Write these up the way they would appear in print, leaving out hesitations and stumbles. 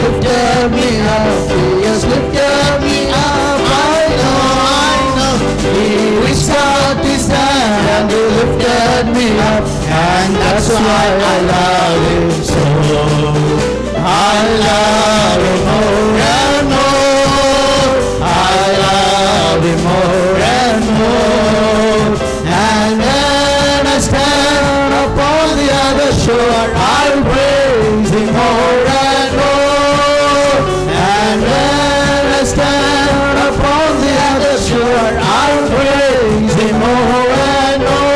lifted me up. He has lifted me up. I know. He reached out his hand and he lifted me up, and that's why I love him so. I love him more and more. I love him more and more. And when I stand upon the other shore, I'll praise him more and more. And when I stand upon the other shore, I'll praise him more and more.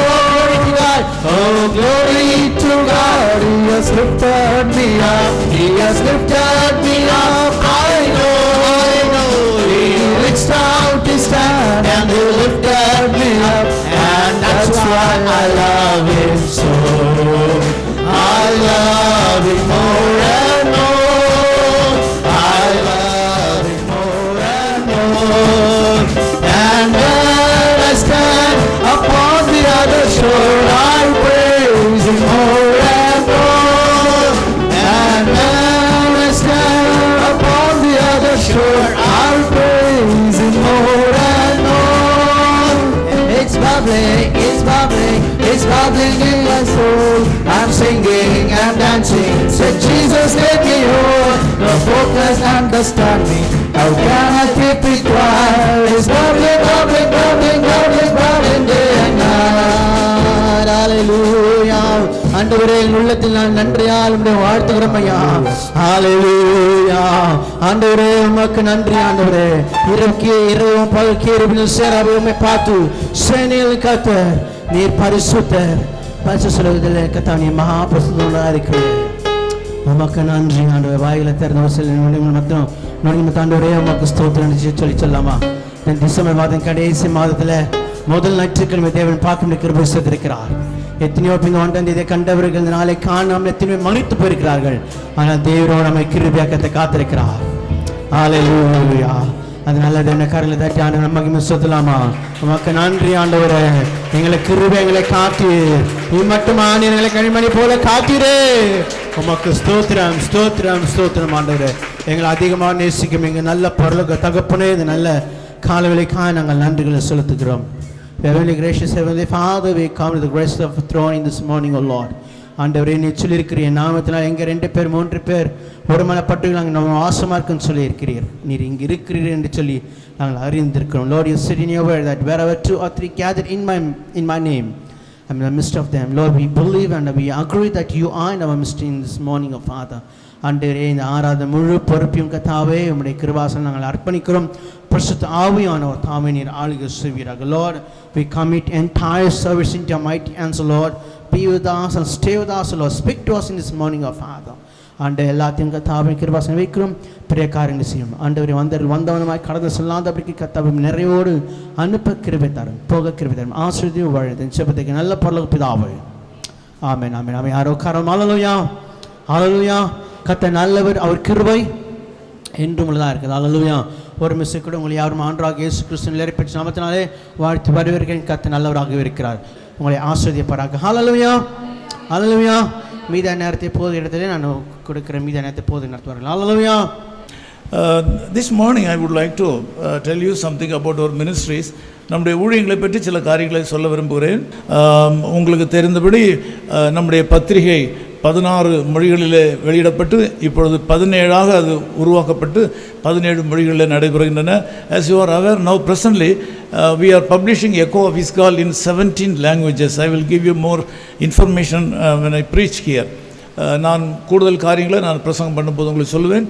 Oh, glory to God, he has lifted me up. He has lifted me up. I know. He reached out his hand and he lifted me up, and that's why I love him so. I love him more and more. I love him more and more. And when I stand upon the other shore, I praise him more and more. And when I stand upon the other shore, I'll praise him more and more. It's bubbling, it's bubbling, it's bubbling in my soul. I'm singing, I'm dancing, said Jesus let me hold. No focus, understand me, how can I keep it quiet? It's bubbling, bubbling, bubbling, bubbling, bubbling day and night. Hallelujah. ஆண்டவரே, என் உள்ளத்தில் நான் நன்றியால் உம்மை வாழ்த்துகிறோம் ஐயா. ஹalleluya. ஆண்டவரே, உமக்கு நன்றி ஆண்டவரே. இரவும் பகல் கிருபையில் சேராவே உம்மை பார்த்து சேனையில் கர்த்தர் நீர் பரிசுத்தர். பரிசுத்தத்திலே கர்த்தர் நீர் மகா பரிசுத்தராக இருக்கிறீர். உமக்கு நன்றி ஆண்டவரே. வாயில திறந்த வசல் மட்டும் நொடிம ஆண்டவரே உமக்கு ஸ்தோத்திரம் சொல்லி சொல்லாமா? டிசம்பர் மாதம் கடைசி மாதத்தில் முதல் ஞாயிற்றுக்கிழமை தேவன் பார்க்க கிருபை செய்திருக்கிறார். எத்தனையோ பின் 1ஆம் தேதியை கண்டவர்கள் இந்த நாளை காணாமல் எத்தனையோ மகிழ்ந்து போயிருக்கிறார்கள். ஆனால் தேவனோடு நம்மை கிருபையாக்கத்தை காத்திருக்கிறார். ஹalleluya. அதனால தேவனை கரங்களை தட்டி ஆண்டவரை மகிமை சொல்லலாமா? உமக்கு நன்றி ஆண்டவரே. எங்களை கிருபை எங்களை காத்து நீ மட்டும் எங்களை கண்மணி போல காத்தீரே. உமக்கு ஸ்தோத்திரம் ஸ்தோத்திரம் ஸ்தோத்திரம் ஆண்டவரே. எங்களை அதிகமாக நேசிக்கும் எங்கள் நல்ல பரலோக தகப்பனே, இந்த நல்ல காலவேளைக்காக நாங்கள் நன்றிகளை செலுத்துகிறோம். Heavenly gracious Heavenly Father, we come to the grace of the throne this morning, O Lord. ஆண்டவரே, நீ சொல்லியிருக்கிறீர் நாமத்தினால் எங்கே 2 பேர் 3 பேர் ஒருமனப்பட்டு நாங்கள் நம்ம வாசமாக இருக்குன்னு சொல்லியிருக்கிறீர். நீர் இங்கே இருக்கிறீர் என்று சொல்லி நாங்கள் அறிந்திருக்கிறோம். Lord, you said in your word that wherever 2 or 3 gathered in my name, I'm in the midst of them. Lord, we believe and we agree that you are in our midst in this morning, O Father. ஆண்டவரே, இந்த ஆராதனை முழு பொறுப்பையும் கர்த்தாவே உம்முடைய கிருபாசனம் நாங்கள் அர்ப்பணிக்கிறோம். பரிசுத்த ஆவியானவர் தாமே நீர் ஆளுகை செய்வீராக. Lord, we commit entire service into your mighty hands, Lord. Be with us and stay with us, Lord. Speak to us in this morning, O Father. ஆண்டே எல்லாத்தையும் கர்த்தாவே கிருபாசனம் வைக்கிறோம். பெரிய காரியங்கள் செய்யும் ஆண்டவரே. வந்தவனமாய் கடந்து சொல்லாதபடிக்கு கர்த்தாவே நிறைவோடு அனுப்ப கிருபை தரும், போக கிருபை தரும், ஆசீர்வதியும் வாழ செபத்துக்கு நல்ல பரலோக பிதாவே. ஆமென் ஆமென் ஆமென். யாரோ காரணம் ஹல்லேலூயா ஹல்லேலூயா. கர்த்தர் நல்லவர், அவர் கிருபை என்றும் உள்ளதாக இருக்குது. ஹல்லேலூயா. ஒரு மிஸ்ஸை கூட உங்களை யாரும் ஆண்டவராகிய இயேசு கிறிஸ்துவின் நிறைவேற்ற நாமத்தினாலே வாழ்த்து வரவேற்கிறேன். கர்த்தர் நல்லவராகவே இருக்கிறார். உங்களை ஆசீர்வதிப்பாராக. ஹல்லேலூயா ஹல்லேலூயா. மீத நேரத்தை போது இடத்துல நான் கொடுக்குற மீத நேரத்தை போது நடத்துவார்கள். ஹல்லேலூயா. This morning I would like to tell you something about our ministries. நம்முடைய ஊழியங்களை பற்றி சில காரியங்களை சொல்ல விரும்புகிறேன். உங்களுக்கு தெரிந்தபடி நம்முடைய பத்திரிகை 16 மொழிகளிலே வெளியிடப்பட்டு இப்பொழுது 17ஆக அது உருவாக்கப்பட்டு 17 மொழிகளில் நடைபெறுகின்றன. As you are aware, now presently we are publishing Echo of His Call in 17 languages. I will give you more information when I preach here. நான் கூடுதல் காரியங்களை நான் பிரசங்கம் பண்ணும்போது உங்களுக்கு சொல்லுவேன்.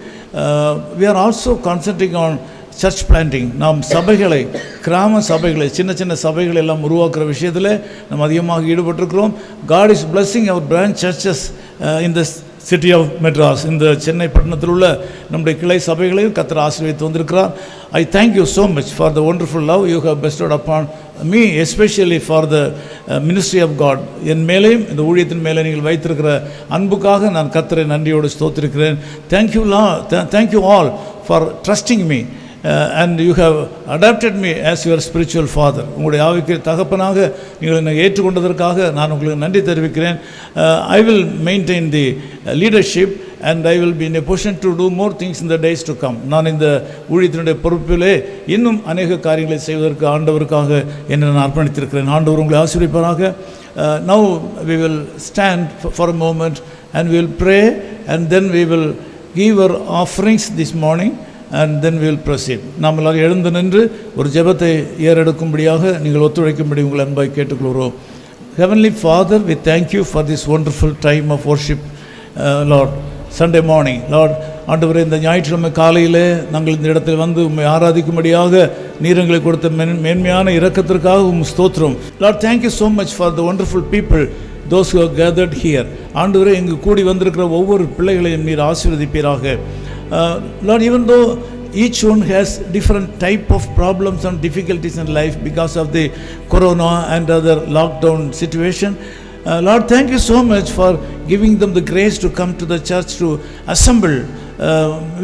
We are also concentrating on church planting. நாம் சபைகளை, கிராம சபைகளை, சின்ன சின்ன சபைகளை எல்லாம் உருவாக்குற விஷயத்தில் நம்ம அதிகமாக ஈடுபட்டிருக்கிறோம். God is blessing our branch churches in the city of Madras. இந்த சென்னை பட்டணத்தில் உள்ள நம்முடைய கிளை சபைகளையும் கர்த்தர் ஆசீர்வதித்து வந்திருக்கிறார். I thank you so much for the wonderful love you have bestowed upon me, especially for the ministry of God. என் மேலேயும் இந்த ஊழியத்தின் மேலே நீங்கள் வைத்திருக்கிற அன்புக்காக நான் கர்த்தரை நன்றியோடு ஸ்தோத்திரிக்கிறேன். Thank you all for trusting me. And you have adopted me as your spiritual father. உங்களுடைய ஆவிக்குரிய தகப்பனாக நீங்கள் என்னை ஏற்றுக்கொண்டதற்காக நான் உங்களுக்கு நன்றி தெரிவிக்கிறேன். I will maintain the leadership and I will be in a position to do more things in the days to come. நான் இந்த ஊழியத்தினுடைய பொறுப்பிலே இன்னும் அநேக காரியங்களை செய்வதற்கு ஆண்டவருக்காக என்னை நான் அர்ப்பணித்திருக்கிறேன். ஆண்டவர் உங்களை ஆசீர்வதிப்பாராக. Now we will stand for a moment and we will pray, and then we will give our offerings this morning, and then we will proceed. நாம் எல்லாரும் எழுந்து நின்று ஒரு ஜெபத்தை ஏறெடுக்கும்படியாக நீங்கள் ஒத்துழைக்கும்படி உங்களை அன்பாய் கேட்டுக்கொள்கிறோம். Heavenly Father, we thank you for this wonderful time of worship, Lord. Sunday morning, Lord, ஆண்டவரே, இந்த ஞாயிற்றுக்கிழமை காலையில் நாங்கள் இந்த இடத்தில் வந்து உம்மை ஆராதிக்கும்படியாக நீர் எங்களுக்கு கொடுத்த மேன்மையான இரக்கத்திற்காக உம் ஸ்தோத்திரம். Lord, thank you so much for the wonderful people, those who have gathered here. ஆண்டவரே, இங்கு கூடி வந்திருக்கிற ஒவ்வொரு பிள்ளைகளையும் நீர் ஆசீர்வதிப்பீராக. Lord, even though each one has different type of problems and difficulties in life because of the corona and other lockdown situation, Lord, thank you so much for giving them the grace to come to the church to assemble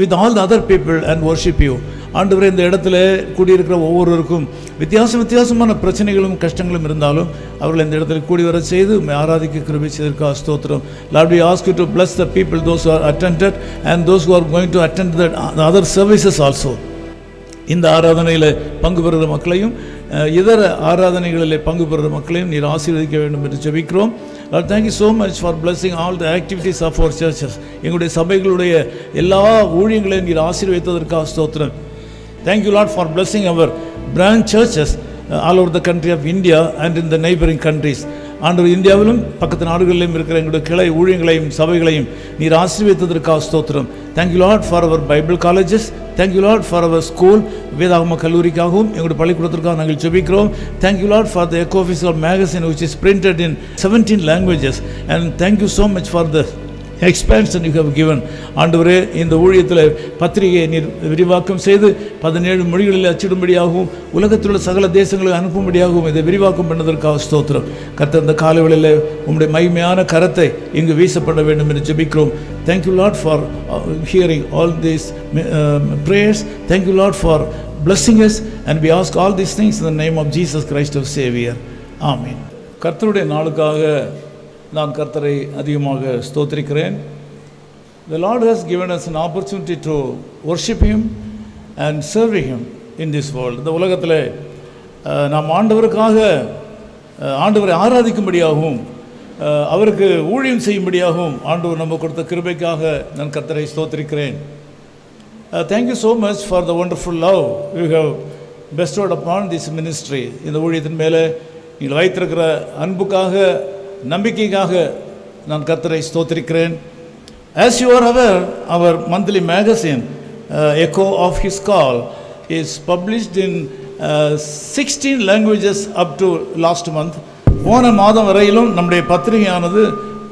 with all the other people and worship you. ஆண்டவரே, இந்த இடத்துல கூடியிருக்கிற ஒவ்வொருவருக்கும் வித்தியாசமான பிரச்சனைகளும் கஷ்டங்களும் இருந்தாலும் அவர்கள் இந்த இடத்துல கூடி வர செய்து ஆராதிக்க கிருபை செய்திருக்க ஸ்தோத்திரம். Lord, we ask you to bless the people, those who are attended and those who are going to attend the other services also. இந்த ஆராதனையில் பங்கு பெறுகிற மக்களையும் இதர ஆராதனைகளில் பங்கு பெறுகிற மக்களையும் நீர் ஆசீர்வதிக்க வேண்டும் என்று ஜெபிக்கிறோம். Lord, thank you so much for blessing all the activities of our churches. எங்களுடைய சபைகளுடைய எல்லா ஊழியங்களையும் நீர் ஆசீர்வதித்ததற்காக ஸ்தோத்திரம். Thank you, Lord, for blessing our branch churches all over the country of India and in the neighboring countries. ஆண்டவர், இந்தியாவிலும் பக்கத்து நாடுகளிலும் இருக்கிற எங்களுடைய கிளை ஊழியங்களையும் சபைகளையும் நீர் ஆசீர்வதித்ததற்காக ஸ்தோத்திரம். Thank you, Lord, for our Bible colleges. Thank you, Lord, for our school, வேதாகம கல்லூரிக்காகவும் எங்களுடைய பள்ளிக்கூடத்திற்காக நாங்கள் ஜெபிக்கிறோம். Thank you, Lord, for the Echo Official magazine which is printed in 17 languages, and thank you so much for the expansion you have given. ஆண்டவரே, இந்த ஊழியத்தில் பத்திரிகையை நீர் விரிவாக்கம் செய்து 17 மொழிகளில் அச்சிடும்படியாகவும் உலகத்தில் உள்ள சகல தேசங்களுக்கு அனுப்பும்படியாகவும் இதை விரிவாக்கம் பண்ணதற்காக ஸ்தோத்திரம். கர்த்தர், இந்த காலைவேளையில் உம்முடைய மகிமையான கரத்தை இங்கு வீசப்பட வேண்டும் என்று ஜெபிக்கிறோம். Thank you, Lord, for hearing all these prayers. Thank you, Lord, for blessing us, and we ask all these things in the name of Jesus Christ, our Savior. Amen. கர்த்தருடைய நாளுக்காக நான் கர்த்தரை அதிகமாக ஸ்தோத்திரிக்கிறேன். The Lord has given us an opportunity to worship Him and serve Him in this world. இந்த உலகத்தில் நாம் ஆண்டவருக்காக ஆண்டவரை ஆராதிக்கும்படியாகவும் அவருக்கு ஊழியம் செய்யும்படியாகவும் ஆண்டவர் நம்ம கொடுத்த கிருபைக்காக நான் கர்த்தரை ஸ்தோத்திரிக்கிறேன். Thank you so much for the wonderful love you have bestowed upon this ministry. இந்த ஊழியத்தின் மேலே நீங்கள் வைத்திருக்கிற அன்புக்காக நம்பிக்கைக்காக நான் கர்த்தரை ஸ்தோத்திரிக்கிறேன். As you are aware, our monthly magazine, Echo of His Call, is published in 16 languages up to last month. போன மாதம் வரையிலும் நம்முடைய பத்திரிகையானது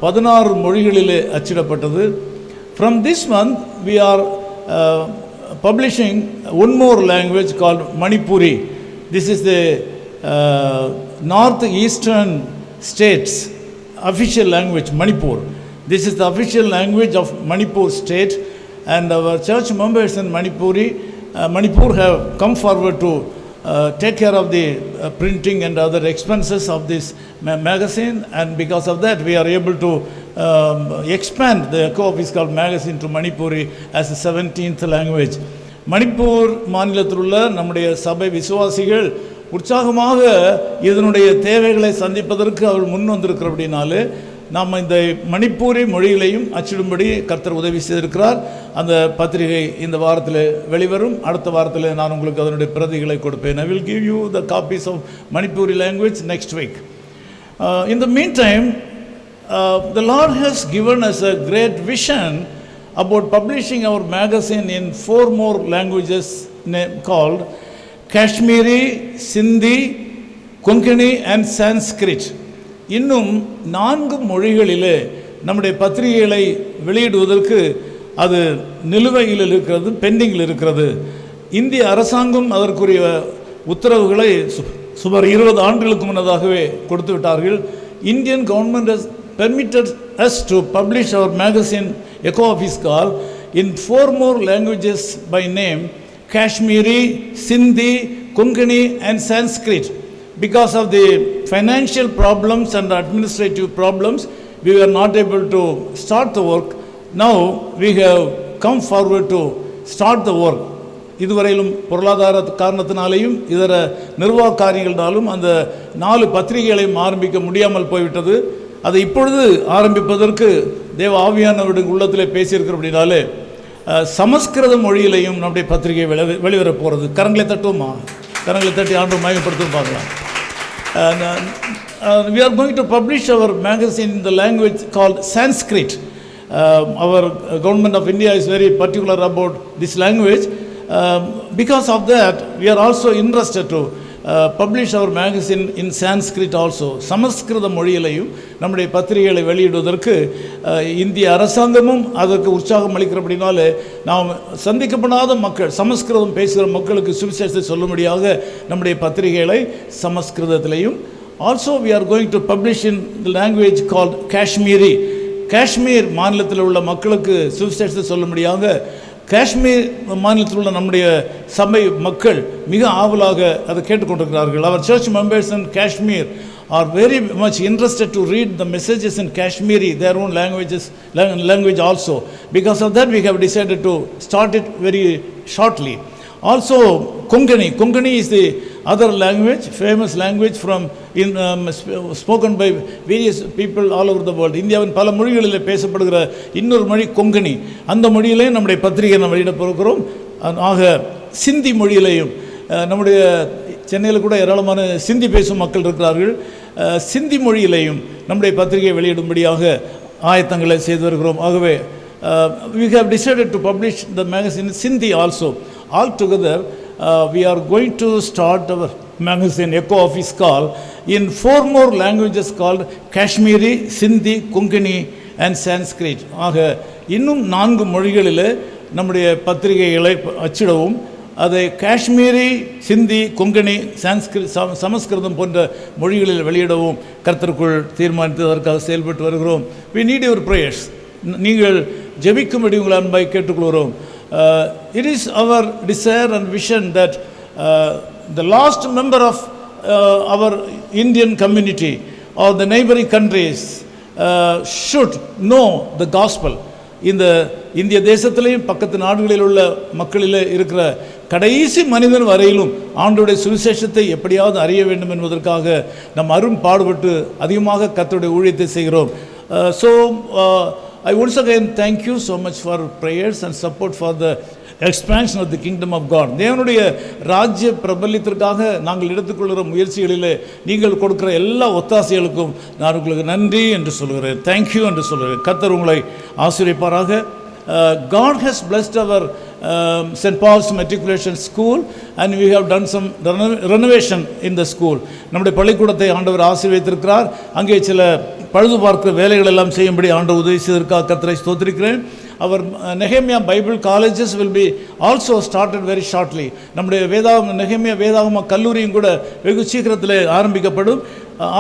16 மொழிகளிலே அச்சிடப்பட்டது. From this month, we are publishing one more language called Manipuri. This is the northeastern states official language, Manipur. This is the official language of Manipur state, and our church members in Manipur have come forward to take care of the printing and other expenses of this magazine, and because of that we are able to expand the Echo Official magazine to Manipuri as the 17th language. Manipur மாநிலத்தில் உள்ள நம்முடைய சபை விசுவாசிகள் உற்சாகமாக இதனுடைய தேவைகளை சந்திப்பதற்கு அவர் முன் வந்திருக்கிறபடினாலே நாம் இந்த மணிப்பூரி மொழிகளையும் அச்சிடும்படி கர்த்தர் உதவி செய்திருக்கிறார். அந்த பத்திரிகை இந்த வாரத்தில் வெளிவரும். அடுத்த வாரத்தில் நான் உங்களுக்கு அதனுடைய பிரதிகளை கொடுப்பேன். I will give you the copies of Manipuri language next week. In the meantime, the Lord has given us a great vision about publishing our magazine in 4 more languages called Kashmiri, Sindhi, Konkani and Sanskrit. இன்னும் 4 மொழிகளிலே நம்முடைய பத்திரிகைகளை வெளியிடுவதற்கு அது நிலுவையில் இருக்கிறது, பெண்டிங்கில் இருக்கிறது. இந்திய அரசாங்கம் அதற்குரிய உத்தரவுகளை சுமார் 20 ஆண்டுகளுக்கு முன்னதாகவே கொடுத்து விட்டார்கள். Indian government has permitted us to publish our magazine Echo of His Call in 4 more languages by name Kashmiri, Sindhi, Konkani and Sanskrit. Because of the financial problems and administrative problems, we were not able to start the work Now we have come forward to start the work. இதுவரையிலும் பொருளாதார காரணத்தினாலேயும் இதர நிர்வாக காரியங்களாலும் அந்த 4 பத்திரிகைகளையும் ஆரம்பிக்க முடியாமல் போய்விட்டது. அதை இப்பொழுது ஆரம்பிப்பதற்கு தேவ ஆவியானவருடைய உள்ளத்திலே பேசியிருக்கிற அப்படின்னாலே சமஸ்கிருத மொழியிலையும் நம்முடைய பத்திரிகை வெளிவர போகிறது. கரங்களை தட்டுவோமா? கரங்களை தட்டி ஆண்டு மயப்படுத்தும் பார்க்கலாம். We are going to publish our magazine in the language called Sanskrit. Our government of India is very particular about this language. Because of that, we are also interested to publish our magazine in Sanskrit also. சமஸ்கிருத மொழியிலையும் நம்முடைய பத்திரிகைகளை வெளியிடுவதற்கு இந்திய அரசாங்கமும் அதற்கு உற்சாகம் அளிக்கிறபடினாலே நாம் சந்திக்கப்படாத மக்கள், சமஸ்கிருதம் பேசுகிற மக்களுக்கு சுவிசேஷத்தை சொல்லும்படியாக நம்முடைய பத்திரிகைகளை சமஸ்கிருதத்திலையும். Also we are going to publish in the language called Kashmiri. Kashmir மாநிலத்தில் உள்ள மக்களுக்கு சுவிசேஷத்தை சொல்லும்படியாக காஷ்மீர் மாநிலத்தில் உள்ள நம்முடைய சபை மக்கள் மிக ஆவலாக அதை கேட்டுக்கொண்டிருக்கிறார்கள். Our church members in Kashmir are very much interested to read the messages in Kashmiri, their own language also. Because of that, we have decided to start it very shortly. Also, Konkani is the other language, famous language spoken by various people all over the world. இந்தியாவின் பல மொழிகளில் பேசப்படுகிற இன்னொரு மொழி கொங்கணி. அந்த மொழியிலே நம்முடைய பத்திரிகை நம்ம வெளியிட போகிறோம். ஆக சிந்தி மொழியிலையும் நம்முடைய சென்னையில் கூட ஏராளமான சிந்தி பேசும் மக்கள் இருக்கிறார்கள். சிந்தி மொழியிலையும் நம்முடைய பத்திரிகை வெளியிடும்படியாக ஆயத்தங்களை செய்து வருகிறோம். ஆகவே we have decided to publish the magazine in Sindhi also. Altogether, we are going to start our magazine, Echo Office Call, in 4 more languages called Kashmiri, Sindhi, Konkani and Sanskrit. ஆக இன்னும் 4 மொழிகளில் நம்முடைய பத்திரிகைகளை அச்சிடவும், அதை காஷ்மீரி, சிந்தி, கொங்கணி, சமஸ்கிருதம் போன்ற மொழிகளில் வெளியிடவும் கர்த்தருக்குள் தீர்மானித்து அதற்காக செயல்பட்டு வருகிறோம். We need your prayers. நீங்கள் ஜெபிக்கும்படி உங்களை அன்பாய் கேட்டுக்கொள்கிறோம். It is our desire and vision that the last member of our Indian community or the neighboring countries should know the gospel. இந்த இந்திய தேசத்திலேயும் பக்கத்து நாடுகளில் உள்ள மக்களில் இருக்கிற கடைசி மனிதன் வரையிலும் ஆண்டவருடைய சுவிசேஷத்தை எப்படியாவது அறிய வேண்டும் என்பதற்காக நம் அரும் பாடுபட்டு அதிகமாக கர்த்தருடைய ஊழியத்தை செய்கிறோம். I once again thank you so much for prayers and support for the expansion of the kingdom of God. தேவனுடைய ராஜ்ய பிரபல்யத்திற்காக நாங்கள் எடுத்துக்கொள்கிற முயற்சிகளிலே நீங்கள் கொடுக்கிற எல்லா ஒத்தாசைகளுக்கும் நான் உங்களுக்கு நன்றி என்று சொல்கிறேன். தேங்க்யூ என்று சொல்கிறேன். கர்த்தர் உங்களை ஆசீர்வதிப்பாராக. God has blessed our St. Paul's Matriculation School and we have done some renovation in the school. நம்முடைய பள்ளிக்கூடத்தை ஆண்டவர் ஆசீர்வதித்திருக்கிறார். அங்கே சில பழுது பார்க்கிற வேலைகள் எல்லாம் செய்யும்படி ஆண்டவர் உதவி செய்ததற்காக கர்த்தரை ஸ்தோத்திரிக்கிறேன். Our Nehemiah Bible colleges will be also started very shortly. நம்முடைய நெகேமியா வேதாகம கல்லூரியும் கூட வெகு சீக்கிரத்தில் ஆரம்பிக்கப்படும்.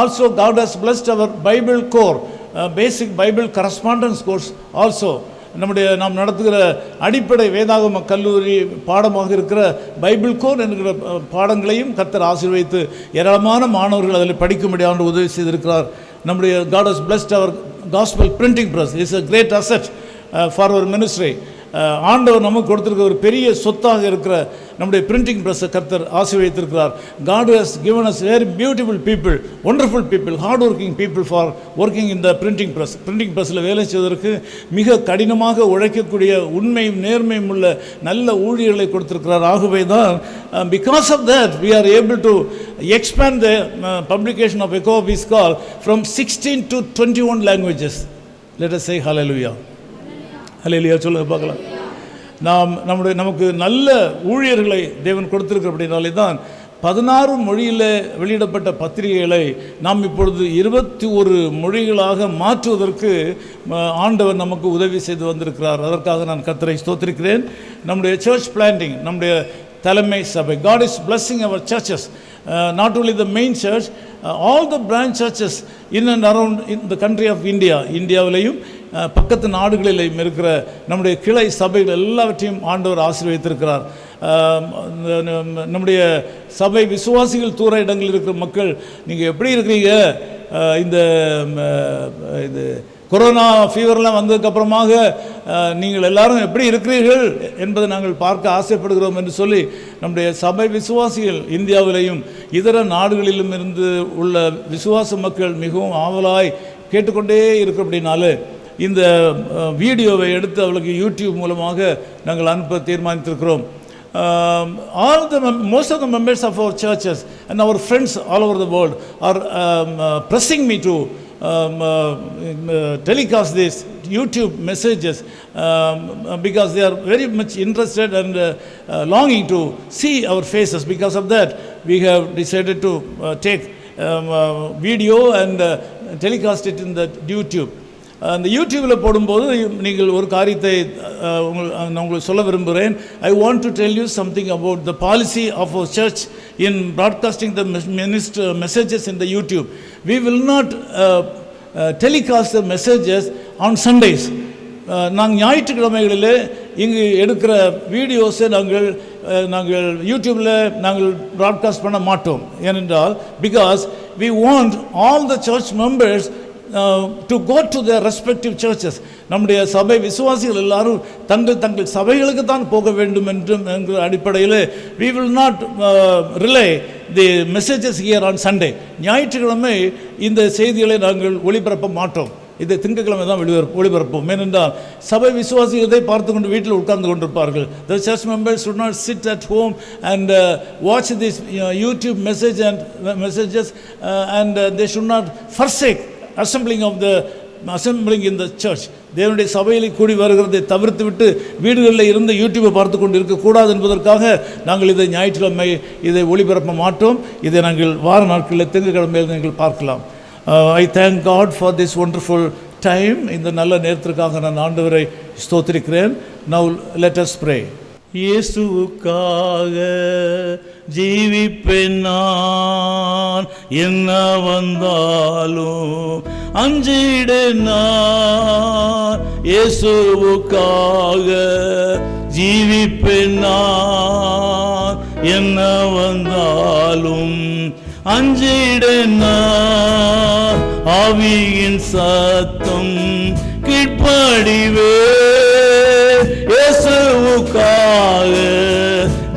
Also God has blessed our Bible core, basic Bible correspondence course also. நாம் நடத்துகிற அடிப்படை வேதாகம கல்லூரி பாடமாக இருக்கிற பைபிள் கோர் என்கிற பாடங்களையும் கர்த்தர் ஆசீர்வதித்து ஏராளமான மாணவர்கள் அதில் படிக்கும்படி ஆண்டு உதவி செய்திருக்கிறார். நம்முடைய God has blessed our gospel printing press. It's a great asset for our ministry. ஆண்டவர் நமக்கு கொடுத்திருக்கிற ஒரு பெரிய சொத்தாக இருக்கிற நம்முடைய பிரிண்டிங் ப்ரெஸ்ஸை கர்த்தர் ஆசீர்வதித்திருக்கிறார். God has given us very beautiful people, wonderful people, hard working people for working in the printing press. Printing ப்ரெஸ்ஸில் வேலை செய்வதற்கு மிக கடினமாக உழைக்கக்கூடிய உண்மையும் நேர்மையும் உள்ள நல்ல ஊழியர்களை கொடுத்திருக்கிறார். ஆகவே தான் because of that we are able to expand the publication of Echo Office Call from 16 to 21 languages. Let us say hallelujah. ஹல்லேலூயா சொல்லுங்க பார்க்கலாம். நமக்கு நல்ல ஊழியர்களை தேவன் கொடுத்திருக்கிறபடினாலே தான் 16 மொழியில் வெளியிடப்பட்ட பத்திரிகைகளை நாம் இப்பொழுது 21 மொழிகளாக மாற்றுவதற்கு ஆண்டவர் நமக்கு உதவி செய்து வந்திருக்கிறார். அதற்காக நான் கர்த்தரை ஸ்தோத்திரிக்கிறேன். நம்முடைய சர்ச் பிளான்டிங், நம்முடைய தலைமை சபை, God is blessing our churches, not only the main church, all the branch churches in and around in the country of India. இந்தியாவிலையும் பக்கத்து நாடுகளிலும் இருக்கிற நம்முடைய கிளை சபைகள் எல்லாவற்றையும் ஆண்டவர் ஆசீர்வதித்திருக்கிறார். நம்முடைய சபை விசுவாசிகள் தூர இடங்களில் இருக்கிற மக்கள், நீங்கள் எப்படி இருக்கிறீங்க, இந்த கொரோனா ஃபீவர்லாம் வந்ததுக்கப்புறமாக நீங்கள் எல்லாரும் எப்படி இருக்கிறீர்கள் என்பதை நாங்கள் பார்க்க ஆசைப்படுகிறோம் என்று சொல்லி நம்முடைய சபை விசுவாசிகள் இந்தியாவிலேயும் இதர நாடுகளிலும் இருந்து உள்ள விசுவாச மக்கள் மிகவும் ஆவலாய் கேட்டுக்கொண்டே இருக்கிறபடினால இந்த வீடியோவை எடுத்து அவளுக்கு யூடியூப் மூலமாக நாங்கள் அனுப்ப தீர்மானித்திருக்கிறோம். Most of the members of our churches and our friends all over the world are pressing me to telecast these YouTube messages because they are very much interested and longing to see our faces. Because of that, we have decided to take video and telecast it in the YouTube. அந்த யூடியூப்பில் போடும்போது நீங்கள் ஒரு காரியத்தை நான் உங்களுக்கு சொல்ல விரும்புகிறேன். I want to tell you something about the policy of our church in broadcasting the messages in the YouTube. We will not telecast the messages on Sundays. நாங்கள் ஞாயிற்றுக்கிழமைகளில் இங்கு எடுக்கிற வீடியோஸை நாங்கள் யூடியூப்பில் நாங்கள் ப்ராட்காஸ்ட் பண்ண மாட்டோம். ஏனென்றால் because we want all the church members to go to their respective churches. நம்முடைய சபை விசுவாசிகள் எல்லாரும் தங்கள் சபைகளுக்கு தான் போக வேண்டும் என்கிற அடிப்படையில் we will not relay the messages here on Sunday. ஞாயிற்றுக்கிழமை இந்த செய்திகளை நாங்கள் ஒளிபரப்ப மாட்டோம். இதை திங்கட்கிழமை தான் ஒளிபரப்போம். ஏனென்றால் சபை விசுவாசிகளை பார்த்து கொண்டு வீட்டில் உட்கார்ந்து கொண்டிருப்பார்கள். The church members should not sit at home and watch this YouTube messages and they should not forsake assembling in the church. தேவனுடைய சபையில் கூடி வருகிறதை தவிர்த்து விட்டு வீடுகளில் இருந்து யூடியூப்பை பார்த்து கொண்டு இருக்கக்கூடாது என்பதற்காக நாங்கள் இதை ஞாயிற்றுக்கிழமை இதை ஒளிபரப்ப மாட்டோம். இதை நாங்கள் வார நாட்களில் திங்கட்கிழமையில் நீங்கள் பார்க்கலாம். I thank God for this wonderful time. இந்த நல்ல நேரத்திற்காக நான் ஆண்டவரை ஸ்தோத்திரிக்கிறேன். Now let us pray. இயேசுவுக்காக ஜீவிப்பேன் நான், என்ன வந்தாலும் அஞ்சிடேன் நான். இயேசுவுக்காக ஜீவிப்பேன் நான், என்ன வந்தாலும் அஞ்சிடேன் நான். ஆவியின் சத்தம் கீழ்ப்படிவே, இயேசுவுக்காக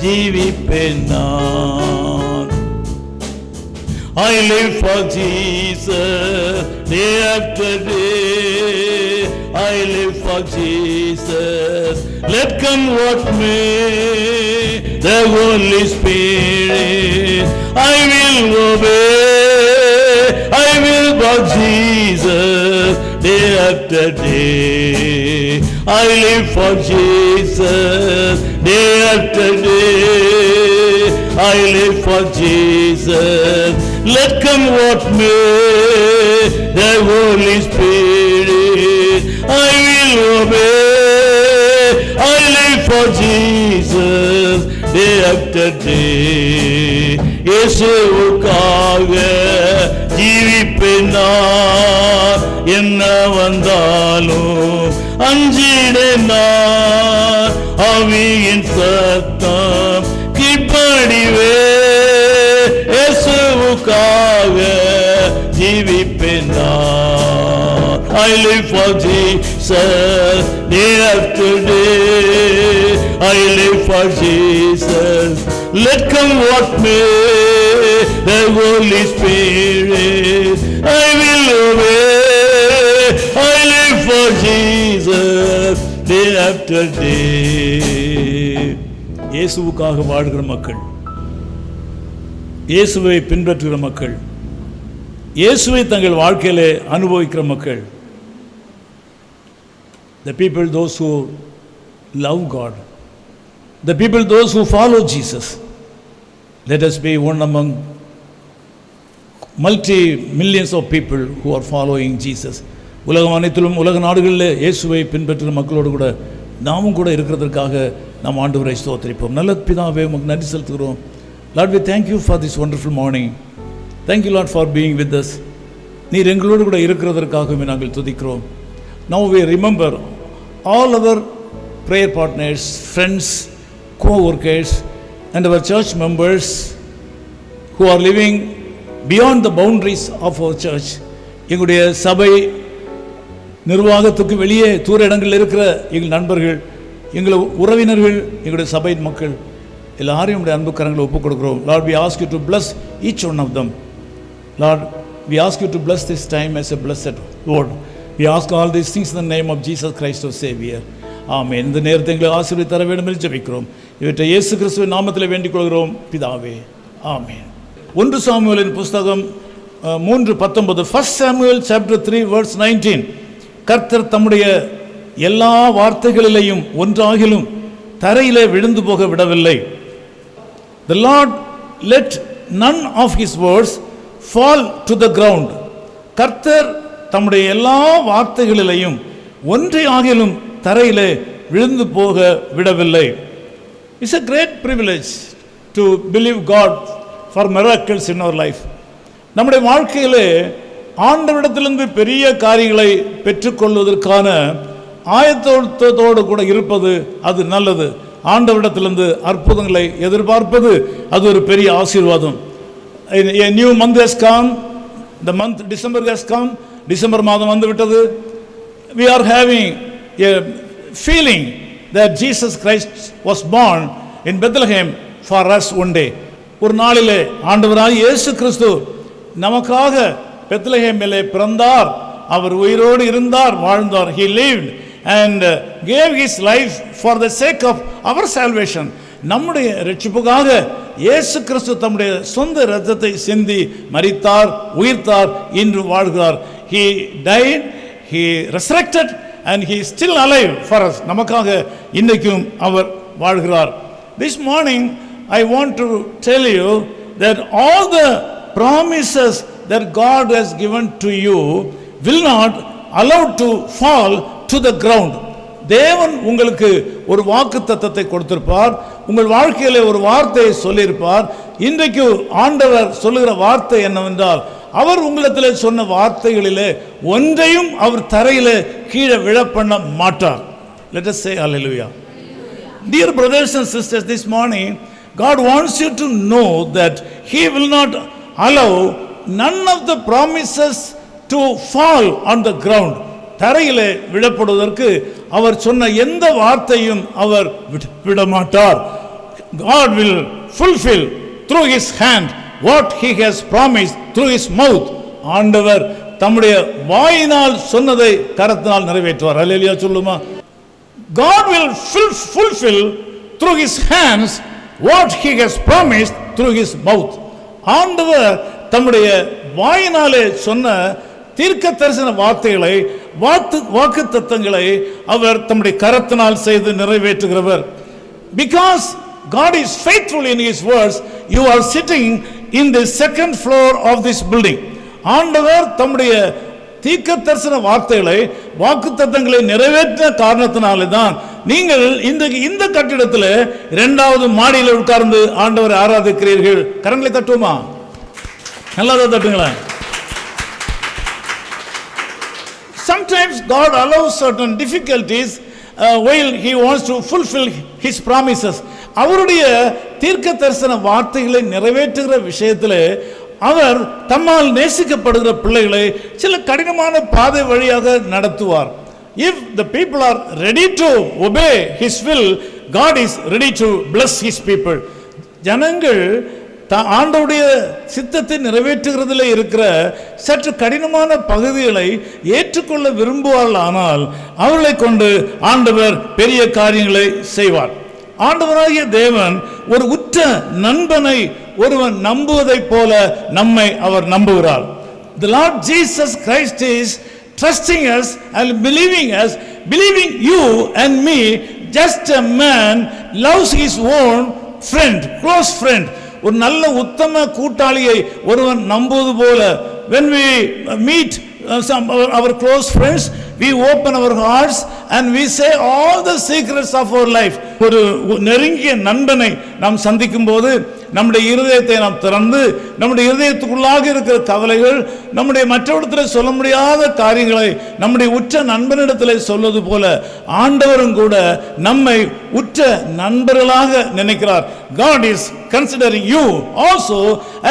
ஜீவிப்பேன் நான். I live for Jesus day after day. I live for Jesus. Let come what may, the Holy Spirit I will obey. I will for Jesus day after day. I live for Jesus day after day. I live for Jesus. Let come what may, the Holy Spirit I will obey. I live for Jesus day after day. இயேசுவுக்காக ஜீவிப்பேன் நான், என்ன வந்தாலும் அஞ்சிடேன் நான். ஆவியின் சத்தம் கீழ்ப்படிவே, இயேசுவுக்காக ஜீவிப்பேன் நான். I live for Jesus day after day. I live for Jesus. Let come what may, the Holy Spirit I will obey. I live for Jesus day after day. இயேசுவுக்காக வாழ்கிற மக்கள், இயேசுவை பின்பற்றுகிற மக்கள், இயேசுவை தங்கள் வாழ்க்கையிலே அனுபவிக்கிற மக்கள், the people those who love God, the people those who follow Jesus. Let us be one among multi-millions of people who are following Jesus. உலகம் அனைத்திலும் உலக நாடுகளில் இயேசுவை பின்பற்றுகிற மக்களோடு கூட நாமும் கூட இருக்கிறதற்காக நாம் ஆண்டவரை ஸ்தோத்திரிப்போம். நல்ல பிதாவே, உமக்கு நன்றி செலுத்துகிறோம். Lord, we thank you for this wonderful morning. Thank you, Lord, for being with us. நீர் எங்களோடு கூட இருக்கிறதற்காகவே நாங்கள் துதிக்கிறோம். Now we remember all our prayer partners, friends, co-workers and our church members who are living beyond the boundaries of our church. எங்களுடைய சபை நிர்வாகத்துக்கு வெளியே தூர இடங்களில் இருக்கிற எங்கள் நண்பர்கள், எங்கள் உறவினர்கள், எங்களுடைய சபையின் மக்கள் எல்லாரையும் உடைய அன்பு கரங்களை ஒப்புக் கொடுக்கிறோம். Lord, we ask you to bless each one of them. Lord, we ask you to bless this time as a blessed Lord. We ask all these things in the name of Jesus Christ our Savior. Amen. இந்த நேரத்தை எங்களை ஆசீர்வதித்து தர வேண்டும் என்று ஜெபிக்கிறோம். இவற்றை இயேசு கிறிஸ்துவின் நாமத்தில் வேண்டிக் கொள்கிறோம் பிதாவே. ஆமென். 1 சாமுவேலின் புஸ்தகம் 3:19. 1 Samuel chapter 3 verse 19. கர்த்தர் தம்முடைய எல்லா வார்த்தைகளிலேயும் ஒன்றாகிலும் தரையிலே விழுந்து போக விடவில்லை. The Lord let none of his words fall to the ground. கர்த்தர் தம்முடைய எல்லா வார்த்தைகளிலேயும் ஒன்றை ஆகிலும் தரையிலே விழுந்து போக விடவில்லை. It's a great privilege to believe God for miracles in our life. நம்முடைய வாழ்க்கையிலே ஆண்டவரிடத்திலிருந்து பெரிய காரியங்களை பெற்றுக்கொள்வதற்கான ஆயத்தத்தோடு கூட இருப்பது அது நல்லது. ஆண்டவரிடத்திலிருந்து அற்புதங்களை எதிர்பார்ப்பது அது ஒரு பெரிய ஆசீர்வாதம். A new month has come. The month December has come. December மாதம் வந்துவிட்டது. We are having a feeling that Jesus Christ was born in Bethlehem for us one day. ஒரு நாளிலே ஆண்டவராகிய இயேசு கிறிஸ்து நமக்காக பெத்லகேமிலே பிறந்தார். அவர் உயிரோடு இருந்தார், வாழ்ந்தார். He lived and gave his life for the sake of our salvation. நம்முடைய ரட்சிப்புக்காக இயேசு கிறிஸ்து தம்முடைய சொந்த இரத்தத்தை சிந்தி மரித்தார், உயிர்த்தார், இன்று வாழ்கிறார். He died, he resurrected and he is still alive for us. நமக்காக இன்றைக்கும் அவர் வாழ்கிறார். This morning I want to tell you that all the promises that God has given to you will not allow to fall to the ground. தேவன் உங்களுக்கு ஒரு வாக்குத்தத்தத்தை கொடுத்திருப்பார், உங்கள் வாழ்க்கையிலே ஒரு வார்த்தையை சொல்லியிருப்பார். இன்றைக்கு ஆண்டவர் சொல்லுகிற வார்த்தை என்னவென்றால், அவர் உங்களிடத்தில் சொன்ன வார்த்தைகளிலே ஒன்றையும் அவர் தரையிலே கீழே விழ பண்ண மாட்டார். Let us say hallelujah. Dear brothers and sisters, this morning God wants you to know that he will not allow none of the promises to fall on the ground. தரையிலே விடப்படுவதற்கு அவர் சொன்ன எந்த வார்த்தையும் அவர் விடமாட்டார். God will fulfill through his hand what he has promised through his mouth. ஆண்டவர் தம்முடைய வாயினால் சொன்னதை கரத்தினால் நிறைவேற்றுவார். அல்லேலூயா சொல்லுமா? God will fulfill through his hands what he has promised through his mouth. ஆண்டவர் தம்முடைய வாயினாலே சொன்ன தீர்க்க தரிசன வார்த்தைகளை, வாக்குத்தத்தங்களை அவர் தம்முடைய கரத்தினால் செய்து நிறைவேற்றுகிறவர். Because God is faithful in his words, you are sitting in the second floor of this building. ஆண்டவர் தம்முடைய தீர்க்க தரிசன வார்த்தைகளை, வாக்குத்தத்தங்களை நிறைவேற்ற காரணத்தினாலே தான் நீங்கள் இந்த கட்டிடத்தில் 2வது மாடியில் உட்கார்ந்து ஆண்டவரை ஆராதிக்கிறீர்கள். கரங்களை தட்டுவோமா? நல்லாதான் தட்டுங்களேன். Sometimes God allows certain difficulties while he wants to fulfill his promises. அவருடைய தீர்க்க தரிசன வார்த்தைகளை நிறைவேற்றுகிற விஷயத்தில் அவர் தம்மால் நேசிக்கப்படுகிற பிள்ளைகளை சில கடினமான பாதை வழியாக நடத்துவார். If the people are ready to obey his will, God is ready to bless his people. ஜனங்கள் ஆண்டவருடைய சித்தத்தை நிறைவேற்றுகிறதில் இருக்கிற சற்று கடினமான பகுதிகளை ஏற்றுக்கொள்ள விரும்புவார்கள். ஆனால் அவர்களை கொண்டு ஆண்டவர் பெரிய காரியங்களை செய்வார். ஆண்டவராகிய தேவன் ஒரு உற்ற நண்பனை ஒருவன் நம்புவதைப் போல நம்மை அவர் நம்புகிறார். The Lord Jesus Christ is trusting us and believing you and me, just a man loves his own friend, close friend. ஒரு நல்ல உத்தம கூட்டாளியை ஒருவன் நம்புவது போல, when we meet our close friends, we open our hearts and we say all the secrets of our life. ஒரு நெருங்கிய நண்பனை நாம் சந்திக்கும் போது நம்முடைய இருதயத்தை நாம் திறந்து நம்முடைய இருதயத்துக்குள்ளாக இருக்கிற கவலைகள், நம்முடைய மற்றவரிடத்தில் சொல்ல முடியாத காரியங்களை நம்முடைய உற்ற நண்பனிடத்தில் சொல்வது போல ஆண்டவரும் கூட நம்மை உற்ற நண்பர்களாக நினைக்கிறார். God is considering you also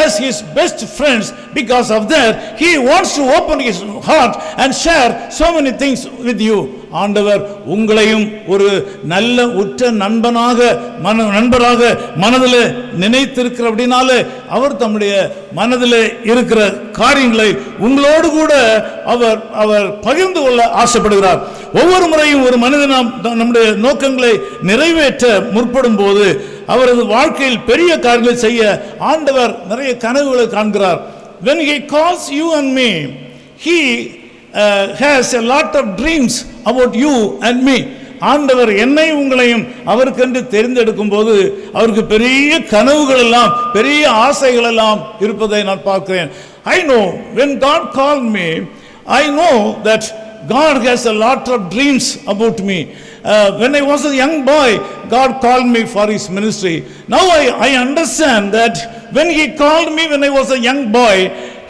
as his best friends. Because of that, he wants to open his heart and share so many things with you. ஆண்டவர் உங்களையும் ஒரு நல்ல உற்ற நண்பராக மனதில் நினைத்திருக்கிற அப்படினாலே அவர் தம்முடைய மனதில் இருக்கிற காரியங்களை உங்களோடு கூட அவர் பகிர்ந்து கொள்ள ஆசைப்படுகிறார். ஒவ்வொரு முறையும் ஒரு மனிதன் நம்முடைய நோக்கங்களை நிறைவேற்ற முற்படும் போது அவரது வாழ்க்கையில் பெரிய காரியங்களை செய்ய ஆண்டவர் நிறைய கனவுகளை காண்கிறார். When he calls you and me, he has a lot of dreams about you and me. ஆண்டவர் என்னை உங்களையும் அவருக்கென்று தெரிந்தெடுக்கும் போது அவருக்கு பெரிய கனவுகள் எல்லாம் பெரிய ஆசைகள் எல்லாம் இருப்பதை நான் பார்க்கிறேன். I know when God called me, I know that God has a lot of dreams about me. When I was a young boy, God called me for his ministry. Now I understand that when he called me when I was a young boy,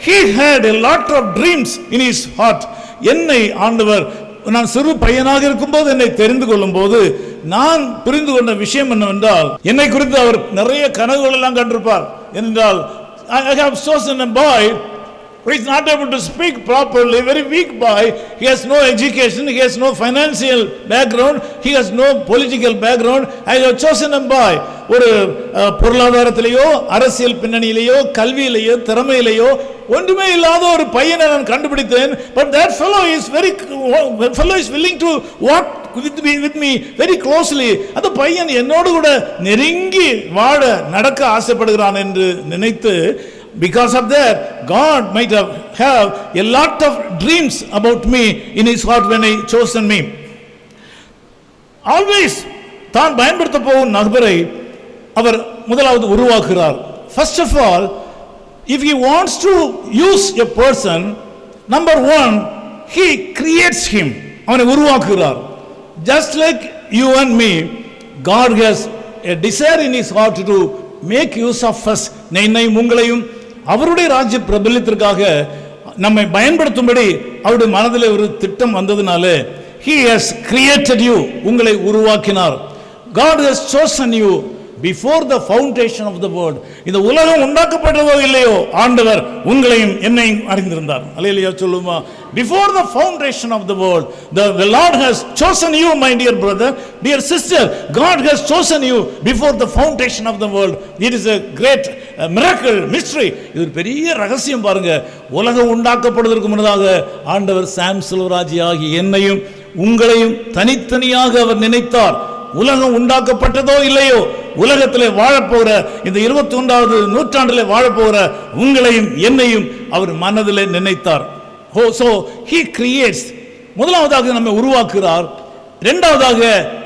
he had a lot of dreams in his heart. என்னை ஆண்டவர் நான் சிறு பையனாக இருக்கும்போது என்னை தெரிந்து கொள்ளும் போது நான் புரிந்து கொண்ட விஷயம் என்னவென்றால், என்னை குறித்து அவர் நிறைய கனவுகள் எல்லாம் கண்டிருப்பார். என்றால் I have chosen a boy who is not able to speak properly, very weak boy. He has no education, he has no financial background, he has no political background. I have chosen a boy. ஒரு பொருளாதாரத்திலேயோ அரசியல் பின்னணியிலேயோ கல்வியிலேயோ திறமையிலேயோ ஒன்றுமே இல்லாத ஒரு பையனை நான் கண்டுபிடித்தேன். But that fellow is willing to walk with me very closely. அந்த பையன் என்னோடு கூட நெருங்கி வாழ நடக்க ஆசைப்படுகிறான் என்று நினைத்து, because of that, God might have a lot of dreams about me in his heart when he chosen me. Always தான் பயன்படுத்த போகும் நபரை அவர் முதலாவது உருவாக்குகிறார். First of all, if he wants to use a person, number one, he creates him. அவனை உருவாக்குகிறார். Just like you and me, God has a desire in his heart to make use of us. என்னையும் உங்களையும் அவருடைய ராஜ்ய பிரபல்யத்திற்காக நம்மை பயன்படுத்தும்படி அவருடைய மனதில் ஒரு திட்டம் வந்ததுனால he has created you, உங்களை உருவாக்கினார். God has chosen you before the foundation of the world. இந்த உலகம் உண்டாக்கப்பட்டதோ இல்லையோ ஆண்டவர் உங்களையும் என்னையும் அறிந்திருந்தார். அல்லேலூயா சொல்லுமா. Before the foundation of the world, the Lord has chosen you, my dear brother, dear sister. God has chosen you before the foundation of the world. It is a great miracle, mystery. இது ஒரு பெரிய ரகசியம் பாருங்க. உலகம் உண்டாக்கப்படுவதற்கு முன்னதாக ஆண்டவர் சாம் செல்வராஜ் ஆகி என்னையும் உங்களையும் தனித்தனியாக அவர் நினைத்தார். உலகம் உண்டாக்கப்பட்டதோ இல்லையோ உலகத்திலே வாழப்போகிற இந்த 21வது நூற்றாண்டிலே வாழப்போகிற உங்களையும் என்னையும் அவர் மனதிலே நினைத்தார். So he creates. முதலாவதாக நம்மை உருவாக்குகிறார். இரண்டாவதாக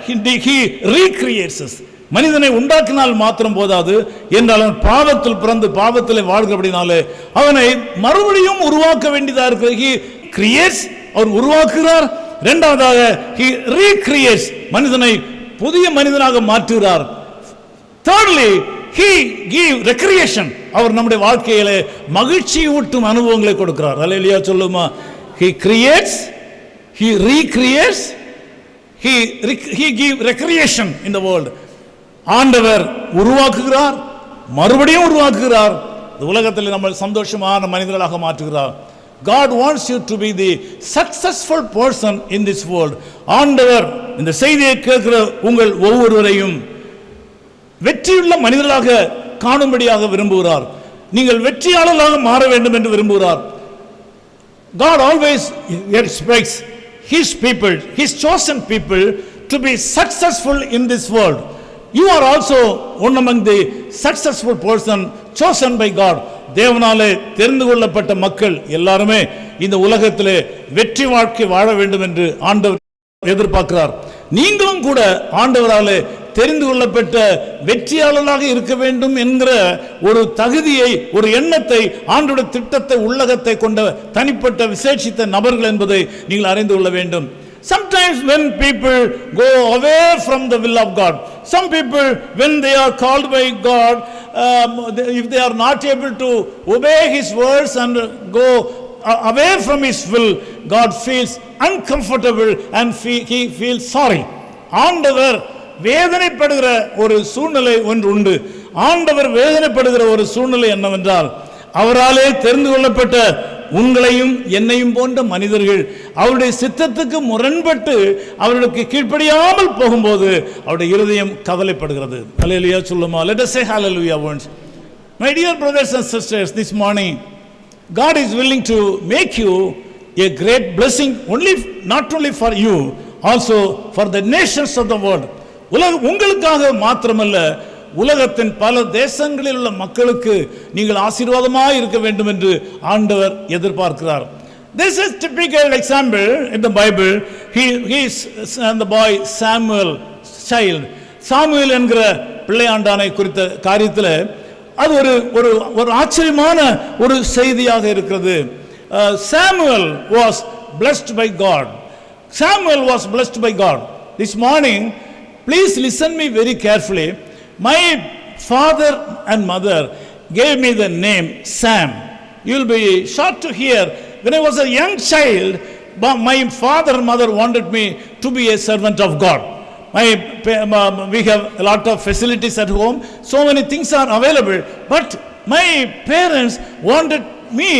he recreates us. மனிதனை உண்டாக்கினால் மாத்திரம் போதாது என்றால் அவன் பாவத்தில் பிறந்து பாவத்திலே வாழ்கிறபடினாலே அவனை மறுபடியும் உருவாக்க வேண்டியதாக இருக்கிறது. he creates, அவர் உருவாக்குகிறார். இரண்டாவதாக he recreates, மனிதனை புதிய மனிதனாக மாற்றுகிறார். Thirdly, he give recreation, அவர் நம்முடைய வாழ்க்கையிலே மகிழ்ச்சி ஊட்டும் அனுபவங்களை கொடுக்கிறார். அல்லேலூயா சொல்லுமா. he creates, he recreates, he give recreation in the world. ஆண்டவர் உருவாக்குகிறார், மறுபடியும் உருவாக்குகிறார், இந்த உலகத்தில் நம்ம சந்தோஷமான மனிதர்களாக மாற்றுகிறார். God wants you to be the successful person in this world. ஆண்டவர் இந்த செய்தியை கேட்கிற உங்கள் ஒவ்வொருவரையும் வெற்றியுள்ள மனிதர்களாக காணும்படியாக விரும்புகிறார். நீங்கள் வெற்றியாளர்களாக மாற வேண்டும் என்று விரும்புகிறார். God always expects his people, his chosen people to be successful in this world. You are also one among the successful person chosen by God. தேவனாலே தெரிந்து கொள்ளப்பட்ட மக்கள் எல்லாருமே இந்த உலகத்திலே வெற்றி வாழ்க்கை வாழ வேண்டும் என்று ஆண்டவர் எதிர்பார்க்கிறார். நீங்களும் கூட ஆண்டவராலே தெரிந்து கொள்ளப்பட்ட வெற்றியாளராக இருக்க வேண்டும் என்கிற ஒரு தகுதியை, ஒரு எண்ணத்தை, ஆண்டவருடைய திட்டத்தை, உள்ளகத்தை கொண்ட தனிப்பட்ட விசேஷித்த நபர்கள் என்பதை நீங்கள் அறிந்து கொள்ள வேண்டும். Sometimes when people go away from the will of God, Some people, when they are called by God, if they are not able to obey His words and go away from His will, God feels uncomfortable and He feels sorry. ஆண்டவர் வேதனைப்படுகிற ஒரு சூழ்நிலை ஒன்று உண்டு. ஆண்டவர் வேதனைப்படுகிற ஒரு சூழ்நிலை என்னவென்றால், அவராலே தெரிந்து கொள்ளப்பட்ட உங்களையும் என்னையும் போன்ற மனிதர்கள் அவருடைய சித்தத்துக்கு முரண்பட்டு அவர்களுக்கு கீழ்ப்படியாமல் போகும்போது அவருடைய இருதயம் கவலைப்படுகிறது. ஹல்லேலூயா சொல்லுமா? Let us say hallelujah once. My dear brothers and sisters, this morning God is willing to make you a great blessing, not only for you, also for the nations of the world. உங்களுக்காக மாத்திரமல்ல, உலகத்தின் பல தேசங்களில் உள்ள மக்களுக்கு நீங்கள் ஆசீர்வாதமாக இருக்க வேண்டும் என்று ஆண்டவர் எதிர்பார்க்கிறார். This is typical example in the Bible. He is the boy Samuel child. Samuel என்கிற பிள்ளையாண்டானை குறித்த காரியத்தில் அது ஒரு ஆச்சரியமான ஒரு செய்தியாக இருக்கிறது. Samuel was blessed by God. Samuel was blessed by God. This morning, please listen me very carefully. My father and mother gave me the name Sam. You will be shocked to hear, when I was a young child, my father and mother wanted me to be a servant of God. We have a lot of facilities at home, so many things are available, but my parents wanted me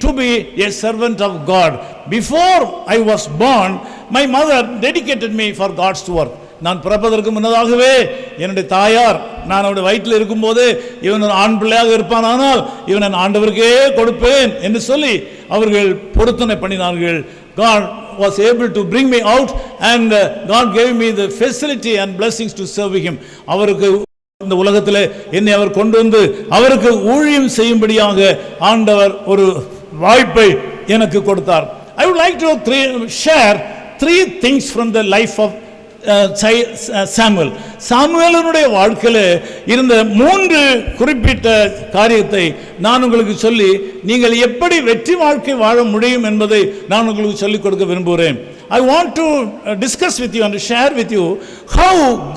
to be a servant of God. Before I was born, my mother dedicated me for God's work. நான் பிறப்பதற்கு முன்னதாகவே என்னுடைய தாயார், நான் அவருடைய வயிற்றில் இருக்கும்போது இவன் ஆண் பிள்ளையாக இருப்பானால் இவனை ஆண்டவருக்கே கொடுப்பேன் என்று சொல்லி அவர்கள் பொருத்தனை பண்ணினார்கள். God was able to bring me out and God gave me the facility and blessings to serve Him. அவருக்கு இந்த உலகத்தில் என்னை அவர் கொண்டு வந்து அவருக்கு ஊழியம் செய்யும்படியாக ஆண்டவர் ஒரு வாய்ப்பை எனக்கு கொடுத்தார். I would like to share 3 things from the life of Samuel. சாமுவேலுடைய வாழ்க்கையில் இருந்த 3 குறிப்பிட்ட காரியத்தை நான் உங்களுக்கு சொல்லி நீங்கள் எப்படி வெற்றி வாழ்க்கை வாழ முடியும் என்பதை நான் உங்களுக்கு சொல்லிக் கொடுக்க விரும்புகிறேன். I want to discuss with you and share with you how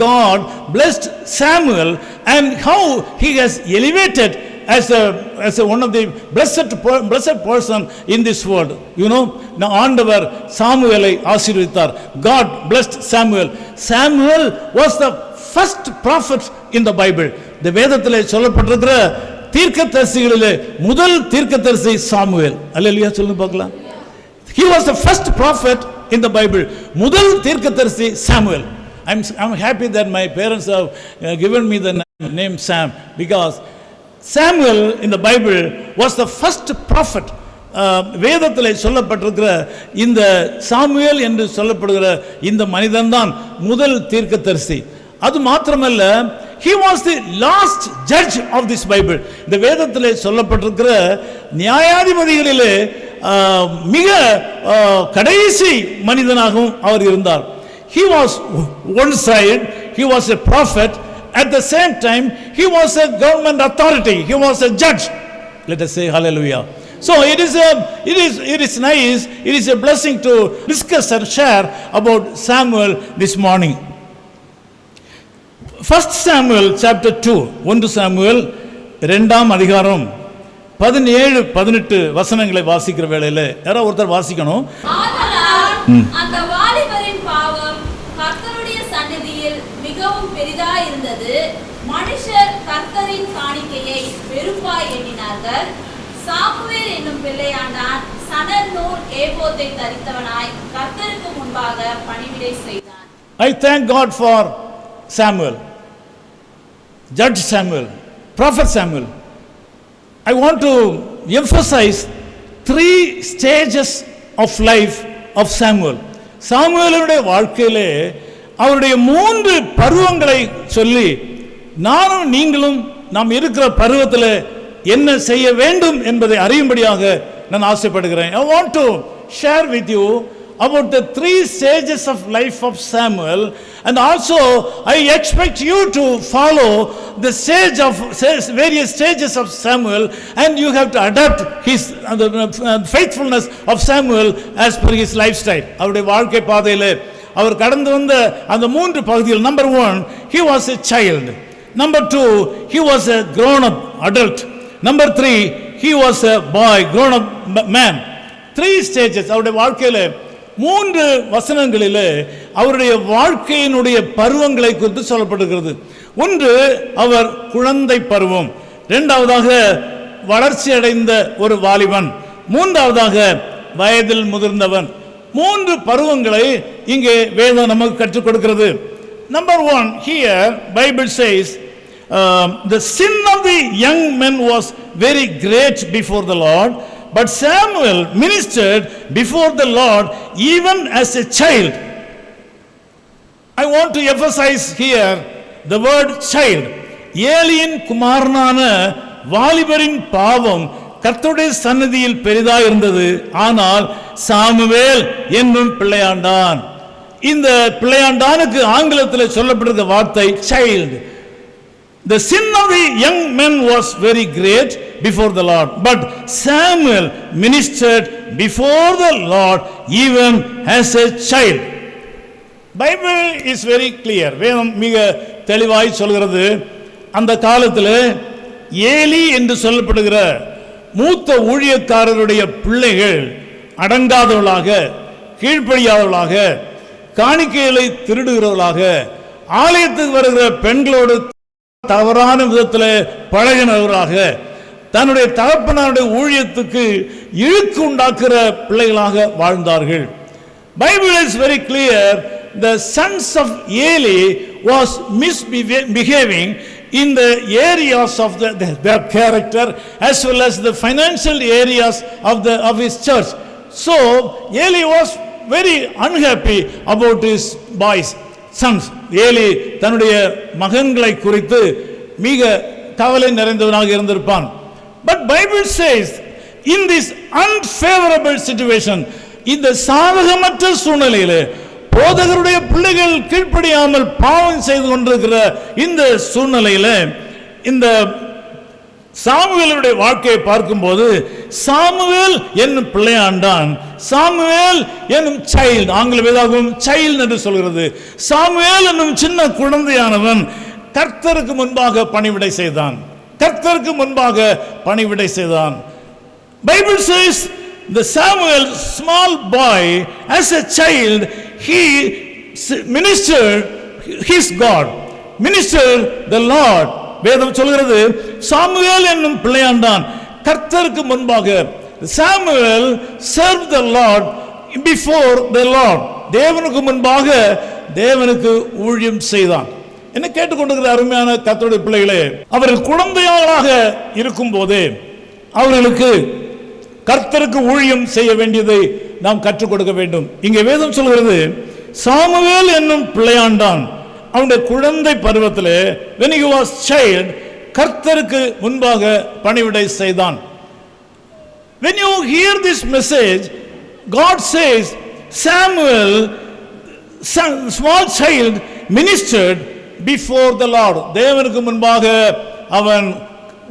God blessed Samuel and how He has elevated as one of the blessed person in this world. You know, ஆண்டவர் சாமுவேலை ஆசீர்வதித்தார். God blessed Samuel. Samuel was the first prophet in the Bible. இந்த வேதத்திலே சொல்லப்பட்டிருக்கிற தீர்க்கதரிசிகளிலே முதல் தீர்க்கதரிசி Samuel. அல்லேலூயா சொல்லுங்க பார்க்கலாம். He was the first prophet in the Bible. முதல் தீர்க்கதரிசி Samuel. I'm happy that my parents have given me the name Sam, because Samuel in the Bible was the first prophet. வேதத்திலே சொல்லப்பட்டிருக்கிற இந்த சாமுவேல் என்று சொல்லப்படுகிற இந்த மனிதன் தான் முதல் தீர்க்கதரிசி. அது மாத்திரமல்ல, he was the last judge of this Bible. இந்த வேதத்திலே சொல்லப்பட்டிருக்கிற நியாயாதிபதிகளிலே மிக கடைசி மனிதனாகவும் அவர் இருந்தார். He was one side, he was a prophet. At the same time, he was a government authority. He was a judge. Let us say hallelujah. So it is nice. It is a blessing to discuss and share about Samuel this morning. 1 Samuel chapter 2. 1 Samuel 2ஆம் அதிகாரம் 17-18 வசனங்களை வாசிக்கிற வேளையில யாரோ ஒருத்தர் வாசிக்கணும். அந்த வாலிபரின் பாவம் கர்த்தருடைய சந்நிதியில் மிகவும் பெரிதாய் இருந்தது. மனுஷர் கர்த்தரின் காணிக்கையை வெறுப்பாய் எண்ணினார்கள். சாமுவேல் என்னும் பிள்ளையாண்டான் சணல் நூல் ஏபோத்தை தரித்தவனாய் கர்த்தருக்கு முன்பாக பணிவிடை செய்தான். I thank God for Samuel, Judge Samuel, Prophet Samuel. I want to emphasize 3 stages of life of Samuel. சாமுவேலுடைய வாழ்க்கையிலே அவருடைய 3 பருவங்களை சொல்லி நானும் நீங்களும் நாம் இருக்கிற பருவத்தில் என்ன செய்ய வேண்டும் என்பதை அறியும்படியாக நான் ஆசைப்படுகிறேன். I want to share with you about the 3 stages of life of Samuel, and also I expect you to follow the various stages of Samuel, and you have to adapt his faithfulness of Samuel as per his lifestyle. அவருடைய வாழ்க்கை பாதையிலே அவர் கடந்து வந்த அந்த 3 பகுதிகள். Number 1, he was a child. Number 2, he was a grown up adult. Number 3, he was a boy, grown up man. 3 stages. அவருடைய வாழ்க்கையில 3 வசனங்களிலே அவருடைய வாழ்க்கையினுடைய பருவங்களை குறித்து சொல்லப்படுகிறது. ஒன்று, அவர் குழந்தை பருவம். இரண்டாவதாக வளர்ச்சி அடைந்த ஒரு வாலிபன். மூன்றாவதாக வயதில் முதிர்ந்தவன். 3 பருவங்களை இங்கே வேதம் நமக்கு கற்றுக் கொடுக்கிறது. Number 1, here Bible says the sin of the young men was very great before the Lord, but Samuel ministered before the Lord even as a child. I want to emphasize here the word child. ஏலியின் குமாரனான வாலிபரின் பாவம் கர்த்தருடைய சந்நிதியில் பெரிதாக இருந்தது. ஆனால் Samuel என்னும் பிள்ளையாண்டான். இந்த பிள்ளையாண்டானுக்கு ஆங்கிலத்தில் சொல்லப்படுகிற வார்த்தை child. The sin of the young men was very great before the Lord, but Samuel ministered before the Lord even as a child. Bible is very clear. வேதம் மிக தெளிவாய் சொல்கிறது. அந்த காலத்தில் ஏலி என்று சொல்லப்படுகிற மூத்த ஊழியக்காரருடைய பிள்ளைகள் அடங்காதவர்களாக, கீழ்ப்படியாதவர்களாக, காணிக்கைகளை திருடுகிறவர்களாக, ஆலயத்துக்கு வருகிற பெண்களோடு தவறான விதத்தில் பழகினவர்களாக, தன்னுடைய தகப்பனாருடைய ஊழியத்துக்கு இழுக்கு உண்டாக்குற பிள்ளைகளாக வாழ்ந்தார்கள். Bible is very clear. The sons of Eli was misbehaving in the areas of their character as well as the financial areas of his church. So Eli was very unhappy about his boys, sons. Eli தன்னுடைய மகன்களை குறித்து மிக கவலை நிறைந்தவனாக இருந்திருப்பான். But Bible says in this unfavorable situation, இந்த சாதகமற்ற சூழ்நிலையிலே போதகருடைய பிள்ளைகள் கீழ்ப்படியாமல் பாவம் செய்து கொண்டிருக்கிற இந்த சூழ்நிலையில இந்த சாமுவேலுடைய வாழ்க்கையை பார்க்கும்போது சாமுவேல் என்னும் பிள்ளையாண்டான், சாமுவேல் என்னும் சைல்டு, ஆங்கில வேதாகமம் சைல்டு என்று சொல்கிறது. சாமுவேல் என்னும் சின்ன குழந்தையானவன் கர்த்தருக்கு முன்பாக பணிவிடை செய்தான். கர்த்தருக்கு முன்பாக பணிவிடை செய்தான். Bible says the Samuel, small boy, as a child, he ministered his God, ministered the Lord. வேதம் சொல்கிறது சாமுவேல் என்னும் பிள்ளையாண்டான் கர்த்தருக்கு முன்பாக, Samuel served the Lord before the Lord. தேவனுக்கு முன்பாக தேவனுக்கு ஊழியம் செய்தான். என்ன கேட்டுக்கொண்டிருக்கிற அருமையான கர்த்தருடைய பிள்ளைகளே, அவர்கள் குழந்தைகளாக இருக்கும் போதே அவர்களுக்கு கர்த்தருக்கு ஊழியம் செய்ய வேண்டியதை நாம் கற்றுக் கொடுக்க வேண்டும். இங்கே வேதம் சொல்கிறது சாமுவேல் என்னும் பிள்ளையாண்டான் அவனுடைய குழந்தை பருவத்திலே, when he was child, கர்த்தருக்கு முன்பாக பணிவிடை செய்தான். When you hear this message, God says Samuel, small child, ministered before the Lord. தேவனுக்கு முன்பாக அவன்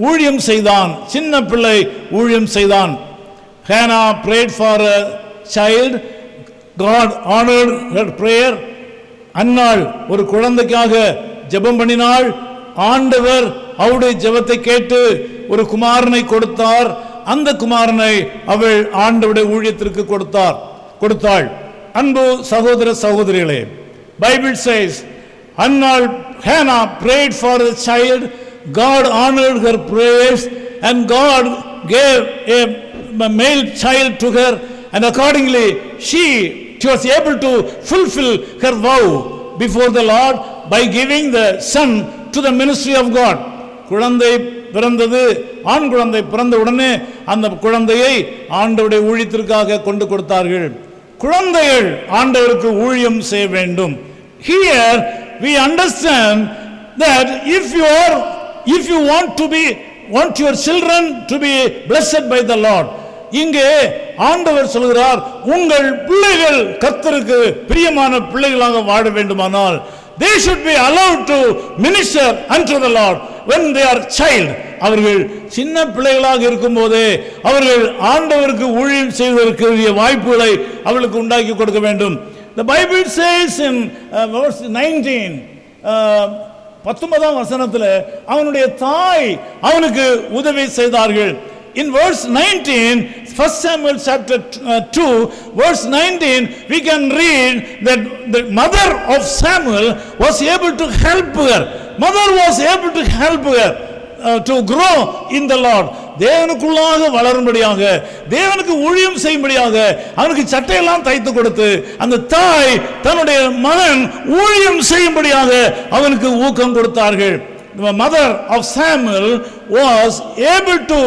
ஊழியம் செய்தான், சின்ன பிள்ளை ஊழியம் செய்தான். Hannah prayed for a child. God honored her prayer. அன்னாள் ஒரு குழந்தைக்காக ஜெபம் பண்ணினாள். ஆண்டவர் அவருடைய ஜெபத்தை கேட்டு ஒரு குமாரனை கொடுத்தார். அந்த குமாரனை அவள் ஆண்டவருடைய ஊழியத்திற்கு கொடுத்தாள். அன்பு சகோதர சகோதரிகளே, Bible says Annal Hannah prayed for a child. God honored her prayers and God gave a male child to her, and accordingly she was able to fulfill her vow before the Lord by giving the son to the ministry of God. குழந்தை பிறந்தது, ஆண் குழந்தை பிறந்த உடனே அந்த குழந்தையை ஆண்டவருடைய ஊழியத்திற்காக கொண்டு கொடுத்தார்கள். குழந்தைகள் ஆண்டவருக்கு ஊழியம் செய்ய வேண்டும். Here we understand that if you want your children to be blessed by the Lord, இங்கே ஆண்டவர் சொல்கிறார், உங்கள் பிள்ளைகள் கர்த்தருக்கு பிரியமான பிள்ளைகளாக வாழ வேண்டுமானால் they should be allowed to minister unto the Lord when they are child. அவர்கள் சின்ன பிள்ளைகளாக இருக்கும் போதே அவர்கள் ஆண்டவருக்கு ஊழியம் செய்வதற்கு வாய்ப்புகளை அவர்களுக்கு உண்டாக்கி கொடுக்க வேண்டும். The Bible says in verse 19, 19ஆம் வசனத்தில் அவனுடைய தாய் அவனுக்கு உதவி செய்தார்கள். In verse 19, 1 Samuel chapter 2, verse 19, we can read that the mother of Samuel was able to help her. Mother was able to help her to grow in the Lord. தேவனுக்குள்ளாக வளரும்படியாக, தேவனுக்கு ஊழியம் செய்யும்படியாக அவனுக்கு சட்டையெல்லாம் தைத்து கொடுத்து அந்த தாய் தன்னுடைய மகன் ஊழியம் செய்யும்படியாக அவனுக்கு ஊக்கம் கொடுத்தார்கள். The mother of Samuel was able to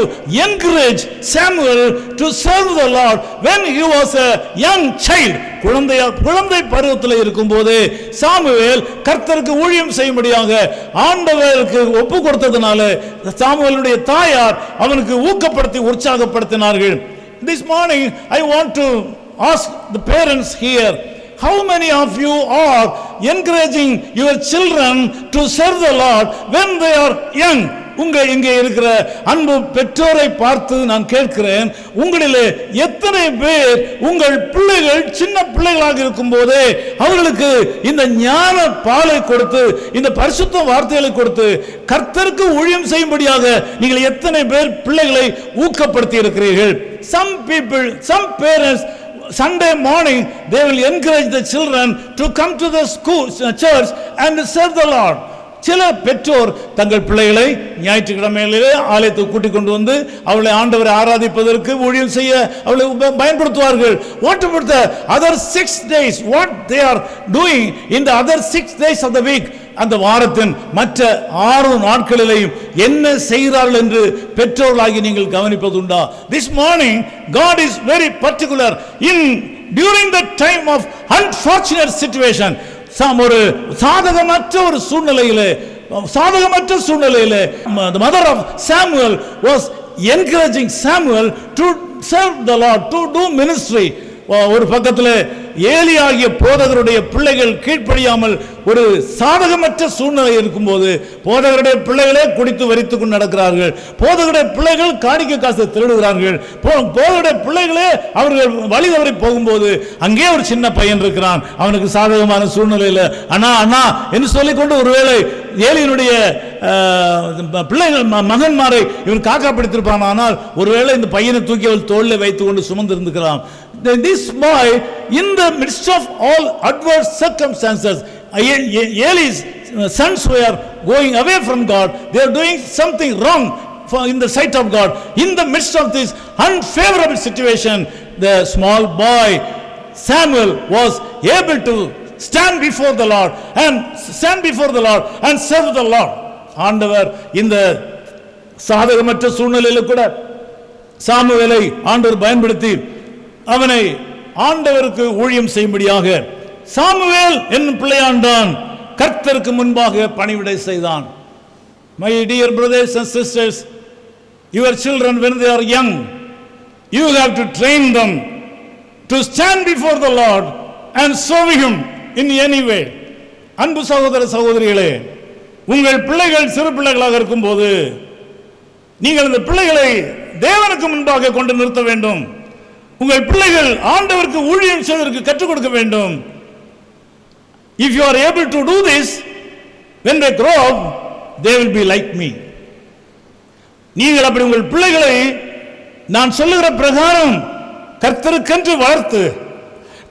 encourage Samuel to serve the Lord when he was a young child. குழந்தை பருவத்தில் இருக்கும்போது சாமுவேல் கர்த்தருக்கு ஊழியம் செய்யும்படியாக ஆண்டவருக்கு ஒப்பு கொடுத்ததனால சாமுவேலுடைய தாயார் அவனுக்கு ஊக்கப்படுத்தி உற்சாகப்படுத்தினார்கள். This morning I want to ask the parents here, how many of you are encouraging your children to serve the Lord when they are young? இங்கே இருக்கிற அன்பு பெற்றோரை பார்த்து நான் கேட்கிறேன், உங்களிலே எத்தனை பேர் உங்கள் பிள்ளைகள் சின்ன பிள்ளைகளாக இருக்கும் போதே அவர்களுக்கு இந்த ஞான பாலை கொடுத்து இந்த பரிசுத்த வார்த்தைகளை கொடுத்து கர்த்தருக்கு ஊழியம் செய்யும்படியாக நீங்கள் எத்தனை பேர் பிள்ளைகளை ஊக்கப்படுத்தி இருக்கிறீர்கள்? Some parents, Sunday morning they will encourage the children to come to the school, church and serve the Lord. சில பெற்றோர் தங்கள் பிள்ளைகளை ஞாயிற்றுக்கிழமையிலே ஆலயத்துக்கு கூட்டிக் கொண்டு வந்து அவளை ஆண்டவரை ஆராதிப்பதற்கு ஊழியம் செய்ய அவளை பயன்படுத்துவார்கள். What about the other 6 days? What they are doing in the other 6 days of the week? அந்த வாரத்தின் மற்ற 6 நாட்களிலேயும் என்ன செய்கிறார்கள் என்று பெற்றோர்களாகி நீங்கள் கவனிப்பதுண்டா? This morning God is very particular during the time of unfortunate situation. ஒரு சாதகமற்ற சூழ்நிலையிலே the mother of Samuel was encouraging Samuel to serve the Lord, to do ministry. ஒரு பக்கத்தில் ஏலி ஆகிய போதகருடைய பிள்ளைகள் கீழ்ப்படியாமல் ஒரு சாதகமற்ற சூழ்நிலை இருக்கும்போது போதகருடைய பிள்ளைகளே குடித்து வரித்து கொண்டு நடக்கிறார்கள். போதகருடைய பிள்ளைகள் காணிக்கை காசு திருடுகிறார்கள். போதகருடைய பிள்ளைகளே அவர்கள் வழி தவறி போகும்போது அங்கே ஒரு சின்ன பையன் இருக்கிறான். அவனுக்கு சாதகமான சூழ்நிலையில் அண்ணா என்று சொல்லிக்கொண்டு ஒருவேளை ஏலியினுடைய பிள்ளைகள் மகன்மாரை இவன் காக்கா பிடித்திருப்பான். ஆனால் ஒருவேளை இந்த பையனை தூக்கி அவள் தோளில் வைத்துக் கொண்டு சுமந்து இருந்துக்கிறான். This boy, in the midst of all adverse circumstances, Eli's sons were going away from God. They are doing something wrong in the sight of God. In the midst of this unfavorable situation, the small boy Samuel was able to stand before the Lord and serve the Lord. ஆண்டவர் இந்த சாதகமற்ற சூழ்நிலையில் கூட சாமுவேலை ஆண்டவர் பயன்படுத்தி அவனை ஆண்டவருக்கு ஊழியம் செய்யும்படியாக சாமுவேல் என்னும் பிள்ளையாண்டான் கர்த்தருக்கு முன்பாக பணிவிடை செய்தான். My dear brothers and sisters, your children when they are young, you have to train them to stand before the Lord and serve him in any way. அன்பு சகோதர சகோதரிகளே, உங்கள் பிள்ளைகள் சிறு பிள்ளைகளாக இருக்கும்போது நீங்கள் இந்த பிள்ளைகளை தேவனுக்கு முன்பாக கொண்டு நிறுத்த வேண்டும். உங்கள் பிள்ளைகள் ஆண்டவருக்கு ஊழியம் செய்வதற்கு கற்றுக் கொடுக்க வேண்டும். If you are able to do this, when they grow up, they will be like me. நீங்கள் அப்படி உங்கள் பிள்ளைகளை நான் சொல்லுகிற பிரகாரம் கர்த்தருக்கென்று வளர்த்து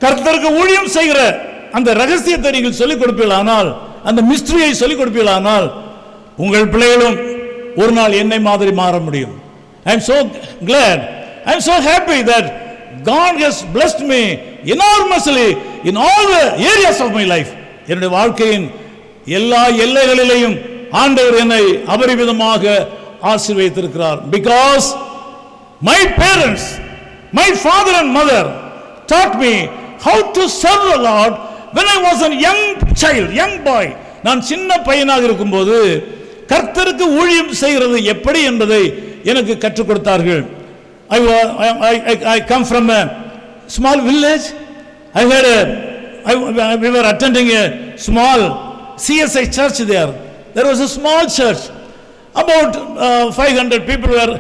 கர்த்தருக்கு ஊழியம் செய்கிற அந்த ரகசியத்தை நீங்கள் சொல்லிக் கொடுப்பீர்களானால், அந்த மிஸ்டரியை சொல்லிக் கொடுப்பீர்களானால், உங்கள் பிள்ளைகளும் ஒரு நாள் என்னை மாதிரி மாற முடியும். I am so glad, I am so happy that God has blessed me enormously in all the areas of my life. என்னுடைய வாழ்க்கையின் எல்லா எல்லைகளிலேயும் ஆண்டவர் என்னை அபரிமிதமாக ஆசீர்வதித்திருக்கிறார். Because my parents, my father and mother taught me how to serve the Lord when I was a young child, young boy. நான் சின்ன பையனாக இருக்கும்போது கர்த்தருக்கு ஊழியம் செய்கிறது எப்படி என்பதை எனக்கு கற்றுக் கொடுத்தார்கள். I come from a small village. We were attending a small CSI church there. There was a small church. About 500 people were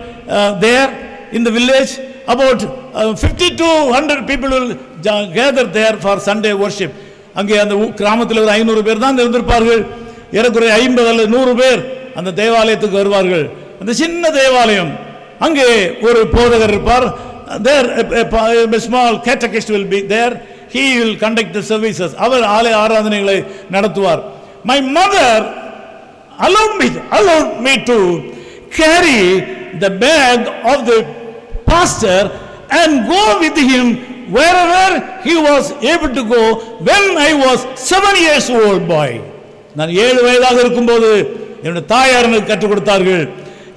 there in the village. about 50 to 100 people will gather there for Sunday worship. அங்கே அந்த கிராமத்தில் ஒரு 500 பேர் தான் இருந்திருப்பார்கள். ஏறக்குறைய 50 அல்லது 100 பேர் அந்த தேவாலயத்துக்கு வருவார்கள். அந்த சின்ன தேவாலயம், அங்கே ஒரு போதகர் இருப்பார். There a small catechist will be there. He will conduct the services. அவர் ஆலய ஆராதனைகளை நடத்துவார். My mother allowed me to carry the bag of the pastor and go with him wherever he was able to go when I was 7 years old boy. நான் 7 வயதாக இருக்கும்போது என்னுடைய தாயார் எனக்கு கற்றுக் கொடுத்தார்கள்,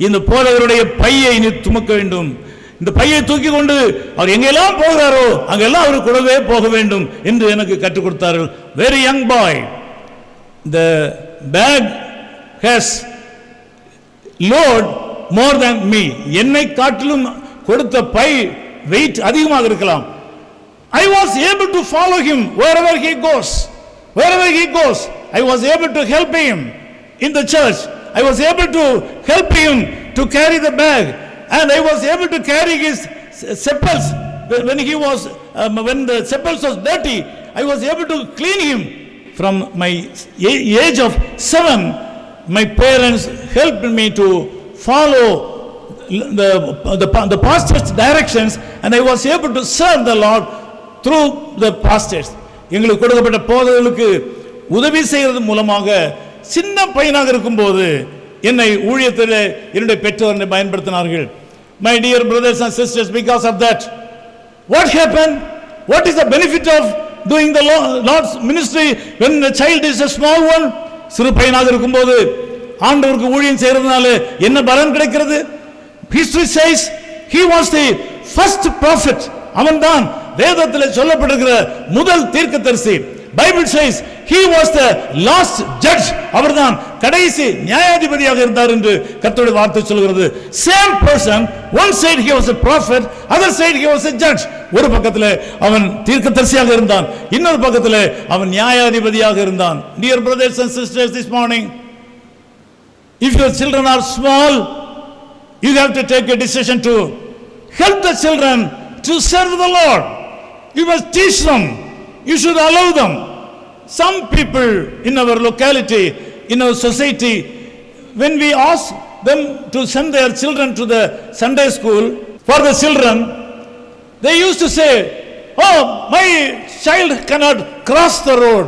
இந்த போதகருடைய பையை நீ சுமக்க வேண்டும், இந்த பையை தூக்கி கொண்டு அவர் எங்கெல்லாம் போகிறாரோ அங்கெல்லாம் அவர் கூடவே போக வேண்டும் என்று எனக்கு கற்றுக் கொடுத்தார்கள். Very young boy. The bag has load more than me. என்னை காட்டிலும் கொடுத்த பை weight அதிகமாக இருக்கலாம். I was able to follow him wherever he goes. Wherever he goes, I was able to help him in the church. I was able to help him to carry the bag, and I was able to carry his sepals when the sepals was dirty. I was able to clean him. From my age of 7, my parents helped me to follow the pastor's directions, and I was able to serve the Lord through the pastors. எங்களுக்கு கொடுக்கப்பட்ட போதகர்களுக்கு உதவி செய்கிறது மூலமாக சின்ன பையனாக இருக்கும்போது என்னை ஊழியத்தில் என்னுடைய பெற்றோர் என்னை பயன்படுத்தினார்கள். My dear brothers and sisters, because of that, what happened? What is the benefit of doing the Lord's ministry when the child is a small one? சிறு பையனாக இருக்கும்போது ஆண்டவருக்கு ஊழியம் செய்யறதுனால என்ன பலன் கிடைக்கிறது? History says he was the first prophet. அவன்தான் வேதத்தில் சொல்லப்பட்டிருக்கிற முதல் தீர்க்கதரிசி. Bible says he was the last judge. அவர்தான் கடைசி நியாயாதிபதியாக இருந்தார் என்று கர்த்தருடைய வார்த்தை சொல்கிறது. Same person, one side he was a prophet, other side he was a judge. ஒரு பக்கத்தில் அவன் தீர்க்கதரிசியாக இருந்தான், இன்னொரு பக்கத்தில் அவன் நியாயாதிபதியாக இருந்தான். Dear brothers and sisters, this morning, if your children are small, you have to take a decision to help the children to serve the Lord. You must teach them. You should allow them. Some people in our locality, in our society, when we ask them to send their children to the Sunday school for the children, they used to say, "Oh, my child cannot cross the road.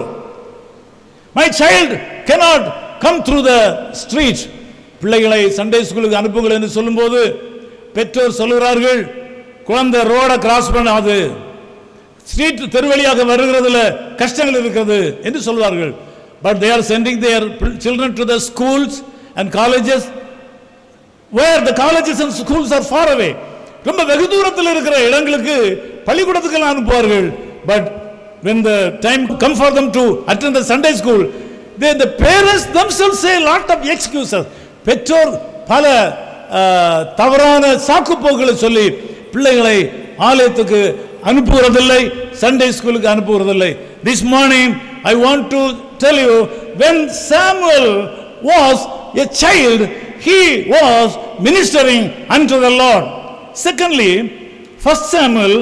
My child cannot come through the street." பிள்ளைகளை Sunday ஸ்கூலுக்கு அனுப்புங்கள் என்று சொல்லும்போது பெற்றோர் சொல்கிறார்கள், குழந்தை ரோடை cross பண்ணாது, ஸ்ட்ரீட் தெருவழியாக வருகிறதுல கஷ்டங்கள் இருக்கிறது என்று சொல்வார்கள். But they are sending their children to the schools and colleges where the colleges and schools are far away. ரொம்ப வெகு தூரத்தில் இருக்கிற இடங்களுக்கு பள்ளிக்கூடத்துக்கு அனுப்புவார்கள். But when the time come for them to attend the Sunday school, the parents themselves say a lot of excuses. பெற்றோர் பல தவறான சாக்குப்போக்களை சொல்லி பிள்ளைகளை ஆலயத்துக்கு அனுப்புவதில்லை, சண்டே ஸ்கூலுக்கு அனுப்புவதில்லை. This morning I want to tell you, when Samuel was a child, he was ministering unto the Lord. Secondly, 1 Samuel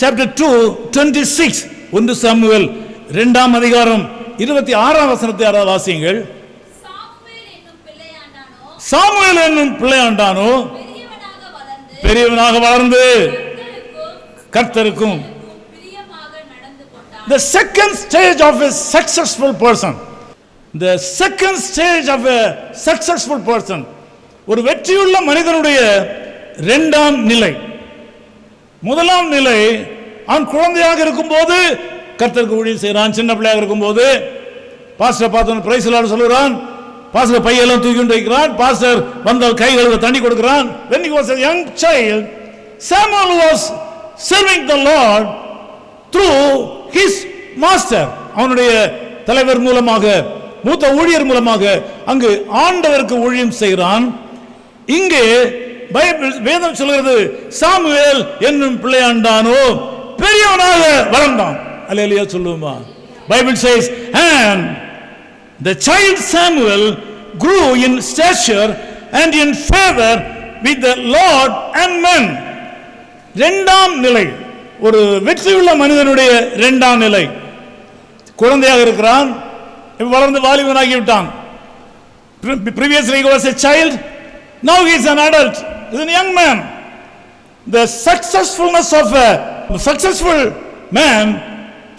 chapter 2:26, 1 Samuel 2ஆம் அதிகாரம் 26ஆம் வசனத்தை வாசியுங்கள். சாமுவேல் என்னும் பிள்ளையாண்டானோ பெரியவனாக வளர்ந்து கர்த்தருக்கும். The second stage of a successful person, the second stage of a successful person, ஒரு வெற்றியுள்ள மனிதனுடைய இரண்டாம் நிலை. முதலாம் நிலை, அவன் குழந்தையாக இருக்கும்போது கர்த்தருக்கு ஊழியம் செய்கிறான். சின்ன பிள்ளையாக இருக்கும்போது பாஸ்டர் பார்த்து பிரைஸ் எல்லாம் சொல்லுறான், பாஸ்டர் பையெல்லாம் தூக்கி வைக்கிறான், பாஸ்டர் வந்த கைகளுக்கு தண்ணி கொடுக்கிறான். When he was a young child, Samuel was serving the Lord through his master. அவனுடைய தலைவர் மூலமாக, மூத்த ஊழியர் மூலமாக அங்கு ஆண்டவருக்கு ஊழியம் செய்கிறான். இங்கே பைபிள் வேதம் சொல்கிறது, சாமுவேல் என்னும் பிள்ளையாண்டானோ பெரியவனாக வளர்ந்தான். அல்லேலூயா சொல்லுமா? Bible says, and the child Samuel grew in stature and in favor with the Lord and men. இரண்டாம் நிலை, ஒரு வெற்றியுள்ள மனிதனுடைய இரண்டாம் நிலை. குழந்தையாக இருக்கிறான், வளர்ந்து வாலிபனாகி விட்டான். Previously he was a child, now he is an adult, he is a young man. The successfulness of a successful man,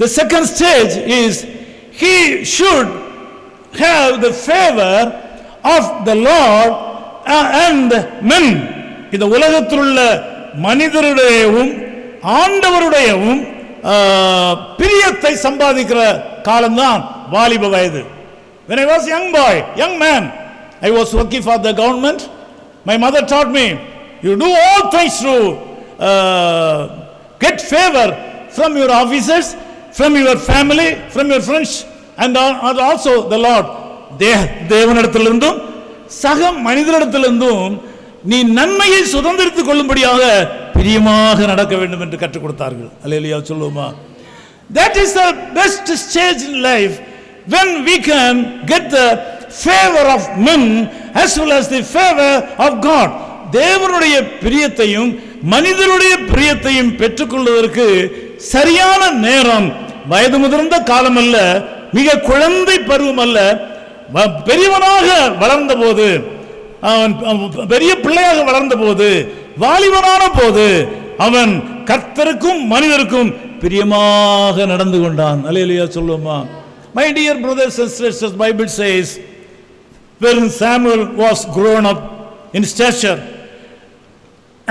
the second stage is he should have the favor of the Lord and men. இந்த உலகத்தில் உள்ள மனிதருடையவும் ஆண்டவருடையவும் பிரியத்தை சம்பாதிக்கிற காலம்தான் வாலிப வயது. When I was young boy, young man, I was working for the government. My mother taught me, you do all things to get favor from your officers, from your family, from your friends, and also the Lord. தேவனிடத்திலிருந்தும் சக மனிதனிடத்திலிருந்தும் நீ நன்மையை சுதந்திரித்துக் கொள்ளும்படியாக பிரியமாக நடக்க வேண்டும் என்று கற்றுக் கொடுத்தார்கள். அல்லேலூயா சொல்லுவோமா? That is the best stage in life, when we can get the favor of men as well as the favor of God. தேவனுடைய பிரியத்தையும் மனிதனுடைய பிரியத்தையும் பெற்றுக்கொள்வதற்கு சரியான நேரம் வயது முதிர்ந்த காலம் அல்ல, மிக குழந்தை பருவம் அல்ல, பெரியவனாக வளர்ந்த போது, அவன் பெரிய பிள்ளையாக வளர்ந்த போது, வாலிபனான போது அவன் கர்த்தருக்கும் மனிதருக்கும் பிரியமாக நடந்து கொண்டான். அல்லேலூயா சொல்லுமா? My dear brothers and sisters, Bible says when Samuel was grown up in stature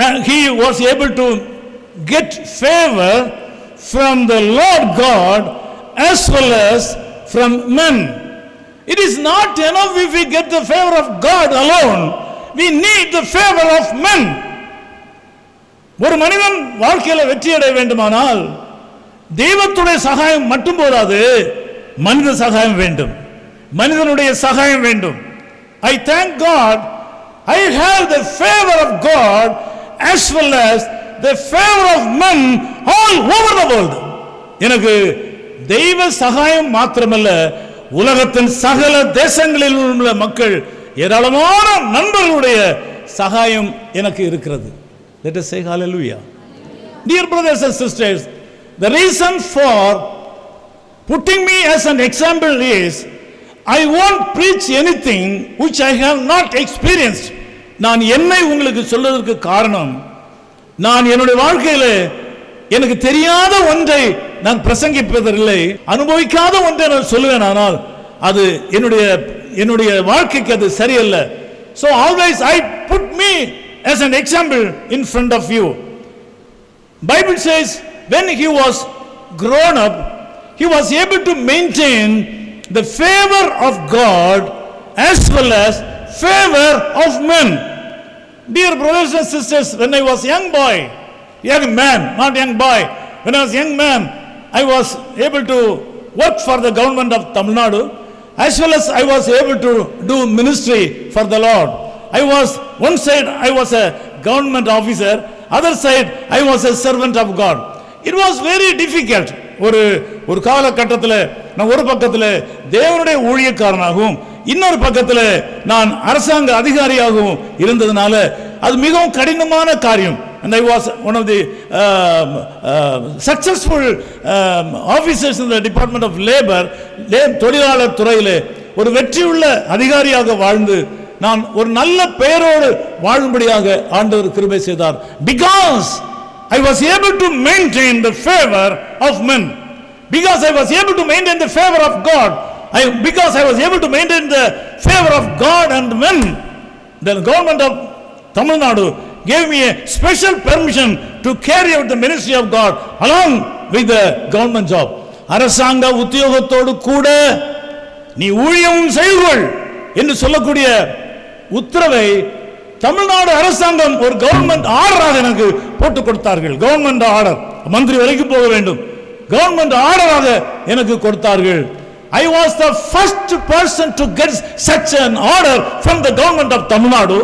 and he was able to get favor from the Lord God as well as from men. It is not enough if we get the favor of God alone. We need the favor of men. ஒரு மனிதன் வாழ்க்கையில் வெற்றி அடைய வேண்டுமானால் தெய்வத்துடைய சகாயம் மட்டும் போதாது, மனித சகாயம் வேண்டும், மனிதனுடைய சகாயம் வேண்டும். I thank God I have the favor of God as well as the favor of men all over the world. எனக்கு தெய்வ சகாயம் மாத்திரமல்ல, உலகத்தின் சகல தேசங்களில் உள்ள மக்கள் ஏராளமான நண்பர்களுடைய சகாயம் எனக்கு இருக்கிறது. Let us say hallelujah. Dear brothers and sisters, the reason for putting me as an example is I won't preach anything which I have not experienced. நான் என்னை உங்களுக்கு சொல்வதற்கு காரணம், நான் என்னுடைய வாழ்க்கையில் எனக்கு தெரியாத ஒன்றை நான் பிரசங்கிப்பதில்லை, அனுபவிக்காத ஒன்றை நான் சொல்லுவேன், ஆனால் அது என்னுடைய வாழ்க்கைக்கு அது சரியல்ல. So always I put me as an example in front of you. Bible says when he was grown up, he was able to maintain the favor of God as well as favor of men. Dear brothers and sisters, when I was young boy, young man, not young boy, when I was young man, I was able to work for the government of Tamil Nadu, as well as I was able to do ministry for the Lord. I was, one side I was a government officer, other side I was a servant of God. It was very difficult. ஒரு காலகட்டத்தில் நான் ஒரு பக்கத்தில் தேவனுடைய ஊழியக்காரனாகவும் இன்னொரு பக்கத்தில் நான் அரசாங்க அதிகாரியாகவும் இருந்ததுனால அது மிகவும் கடினமான காரியம். And I was one of the successful officers in the Department of Labor, தொழிலாளர் துறையிலே ஒரு வெற்றியுள்ள அதிகாரியாக வாழ்ந்து நான் ஒரு நல்ல பெயரோடு வாழும்படியாக ஆண்டவர் கிருபை செய்தார். Because I was able to maintain the favor of men, because I was able to maintain the favor of God, because I was able to maintain the favor of God and men, the government of Tamil Nadu gave me a special permission to carry out the ministry of God along with the government job. அரசாங்க உத்தியோகத்தோடு கூட நீ ஊழியமும் செய்யுங்கள் என்று சொல்லக்கூடிய உத்தரவை தமிழ்நாடு அரசாங்கம் ஒரு government ஆர்டராக எனக்கு போட்டு கொடுத்தார்கள். கவர்மெண்ட் ஆர்டர், மந்திரி வரைக்கும் போக வேண்டும், கவர்மெண்ட் ஆர்டராக எனக்கு கொடுத்தார்கள். I was the first person to get such an order from the government of Tamil Nadu,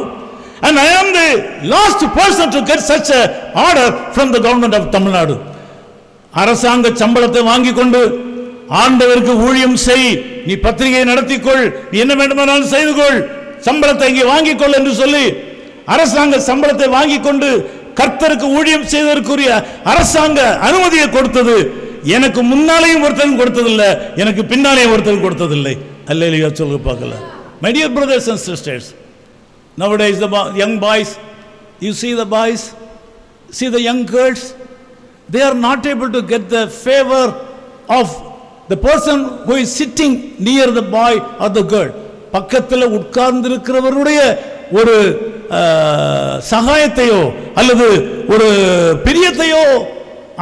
and I am the last person to get such an order from the government of Tamil Nadu. அரசாங்க சம்பளத்தை வாங்கி கொண்டு ஆண்டவருக்கு ஊழியம் செய், நீ பத்திரிகை நடத்திக்கொள், நீ என்ன வேண்டுமானாலும் செய்து கொள், சம்பளத்தை இங்கே வாங்கிக் கொள் என்று சொல்லி அரசாங்க சம்பளத்தை வாங்கி கொண்டு கர்த்தருக்கு ஊழியம் செய்வதற்குரிய அரசாங்க அனுமதியை கொடுத்தது. எனக்கு முன்னாலேயும் ஒருத்தன் கொடுத்ததில்லை, எனக்கு பின்னாலேயும் ஒருத்தன் கொடுத்ததில்லை. அல்லேலூயா சொல்லுங்க பார்க்கலாம். My dear brothers and sisters, nowadays the young boys, you see the boys, see the young girls, they are not able to get the favor of the person who is sitting near the boy or the girl. பக்கத்தில் உட்கார்ந்திருக்கிறவருடைய ஒரு சகாயத்தையோ அல்லது ஒரு பிரியத்தையோ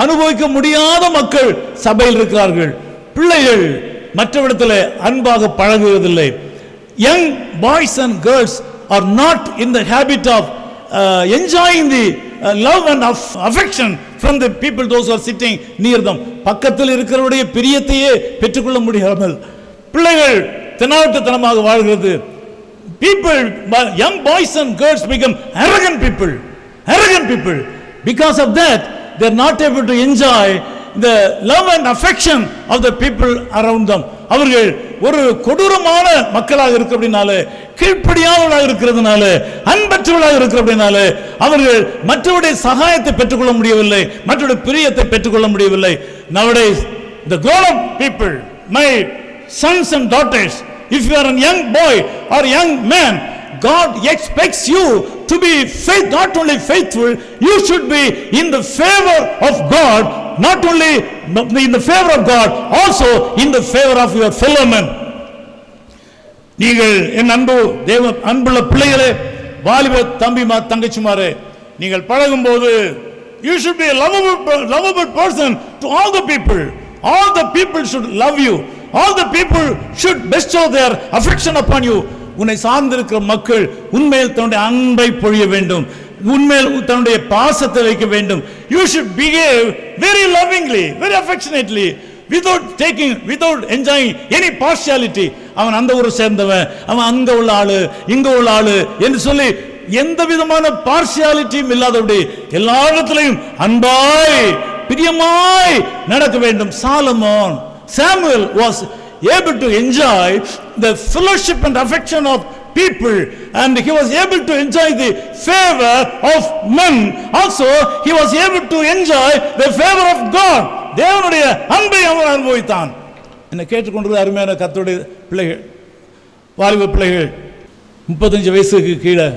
அனுபவிக்க முடியாத மக்கள் சபையில் இருக்கிறார்கள். பிள்ளைகள் மற்றவரிடத்தில் அன்பாக பழகுவதில்லை. Young boys and girls are not in the habit of enjoying the love and affection from the people those who are sitting near them. பக்கத்தில் இருக்கிறவருடைய பிரியத்தையே பெற்றுக்கொள்ள முடியாமல் பிள்ளைகள் தெனாவட்டத்தனமாக வாழ்கிறது. People, young boys and girls become arrogant people. Because of that, they are not able to enjoy the love and affection of the people around them. அவர்கள் ஒரு கொடூரமான மக்களாக இருக்கிறதுனால, கீழ்ப்படியாதவர்களாக இருக்கிறதுனால, அன்பற்றவர்களாக இருக்கிறதுனால அவர்கள் மற்றவருடைய சகாயத்தை பெற்றுக்கொள்ள முடியவில்லை, மற்றவருடைய பிரியத்தை பெற்றுக்கொள்ள முடியவில்லை. Nowadays, the grown-up people, my sons and daughters, if you are a young boy or young man, God expects you to be not only faithful, you should be in the favor of God, not only in the favor of God, also in the favor of your fellow men. நீங்கள் என் அன்புள்ள பிள்ளைகளே, வாலிப தம்பிமா தங்கச்சிமாரே, நீங்கள் பழகும்போது you should be a lovable person to all the people. All the people should love you. All the people should bestow their affection upon you. உன்னை சார்ந்திருக்கிற மக்கள் உன்மேல் தன்னுடைய அன்பை பொழிய வேண்டும், உன்மேல் தன்னுடைய பாசத்தை வைக்க வேண்டும். You should behave very lovingly, very affectionately, without enjoying any partiality. அவன் அந்த ஊரை சேர்ந்தவன், அவன் அங்க உள்ள ஆளு, இங்க உள்ள ஆளு என்று சொல்லி எந்த விதமான பார்ஷியாலிட்டியும் இல்லாதபடி எல்லா இடத்திலையும் அன்பாய் பிரியமாய் நடக்க வேண்டும். Samuel was able to enjoy the fellowship and affection of people, and he was able to enjoy the favor of men. Also, he was able to enjoy the favor of God. தேவனுடைய அன்பை அவன் அனுபவித்தான். என்னை கேட்டுக்கொண்டிருக்கிற அருமையான கர்த்தருடைய பிள்ளைகள், வாலிப பிள்ளைகள், 35 வயசுக்கு கீழே,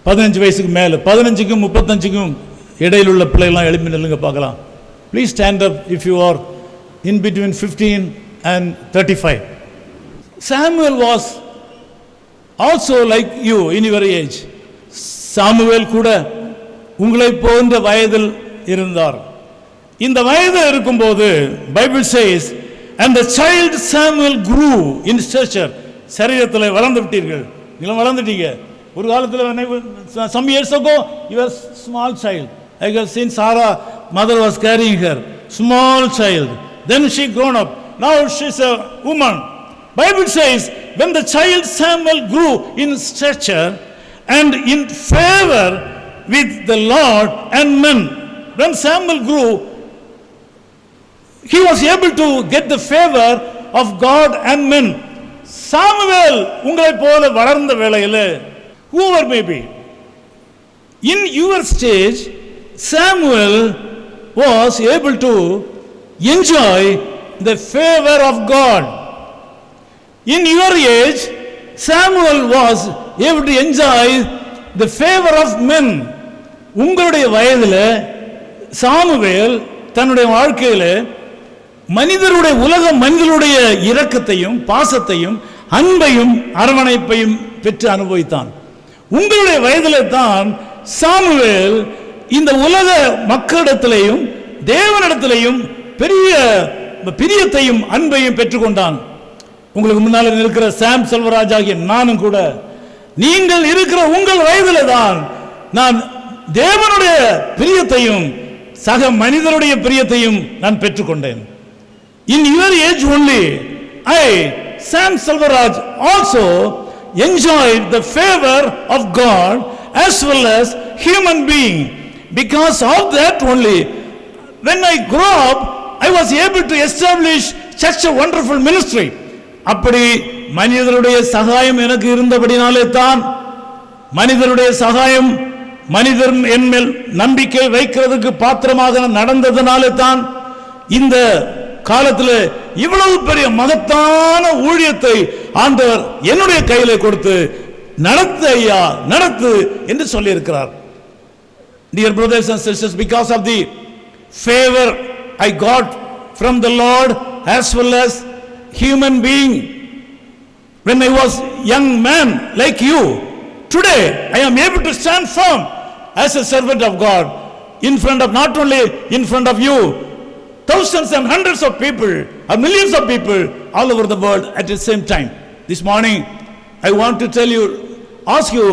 15 வயசுக்கு மேலே, 15க்கும் 35க்கும் இடையில் உள்ள பிள்ளைகள்லாம் எழுப்பி நில்லுங்க பார்க்கலாம். Please stand up if you are in between 15 and 35. Samuel was also like you in your age. Samuel கூட உங்களை போன்ற வயதில் இருந்தார். இந்த வயது இருக்கும்போது Bible says, and the child Samuel grew in stature. சரீரத்தில் வளர்ந்து விட்டீர்கள், நீங்கள் வளர்ந்துட்டீங்க. ஒரு காலத்தில் some years ago you were small child. I have seen Sarah, mother was carrying her, small child. Then she grown up. Now she's a woman. Bible says, when the child Samuel grew in stature and in favor with the Lord and men. When Samuel grew, he was able to get the favor of God and men. Samuel உங்களை போல வளர்ந்த வேளையில், whoever may be, in your stage, Samuel was able to enjoy the favor of God. In your age, Samuel was able to enjoy the favor of men. உங்களுடைய வயதில் Samuel தன்னுடைய வாழ்க்கையில் மனிதருடைய இரக்கத்தையும் பாசத்தையும் அன்பையும் அரவணைப்பையும் பெற்று அனுபவித்தான். உங்களுடைய வயதில் தான் சாமுவேல் இந்த உலக மக்களிடத்திலேயும் தேவனிடத்திலேயும் பெரிய பிரியத்தையும் அன்பையும் பெற்றுக்கொண்டான். உங்களுக்கு முன்னால் இருக்கிற சாம் செல்வராஜ் ஆகிய நானும் கூட, நீங்கள் இருக்கிற உங்கள் வயதில் தான் நான் தேவனுடைய பிரியத்தையும் சக மனிதருடைய பிரியத்தையும் நான் பெற்றுக்கொண்டேன். In your age only, I, Sam Selvaraj, also enjoyed the favor of God as well as human being. Because of that only, when I grew up, I was able to establish such a wonderful ministry. அப்படி மனிதருடைய சகாயம் எனக்கு இருந்தபடினாலே தான், மனிதருடைய சகாயம் மனிதர் என்மேல் நம்பிக்கை வைக்கிறதுக்கு பாத்திரமாக நடந்ததனாலே தான் இந்த காலத்தில் இவ்வளவு பெரிய மகத்தான ஊழியத்தை ஆண்டவர் என்னுடைய கையில கொடுத்து நடத்து ஐயா நடத்து என்று சொல்லி இருக்கிறார். Dear brothers and sisters, because of the favor I got from the Lord as well as human being when I was young man like you, today I am able to stand firm as a servant of God in front of, not only in front of you, thousands and hundreds of people or millions of people all over the world at the same time. This morning I want to ask you,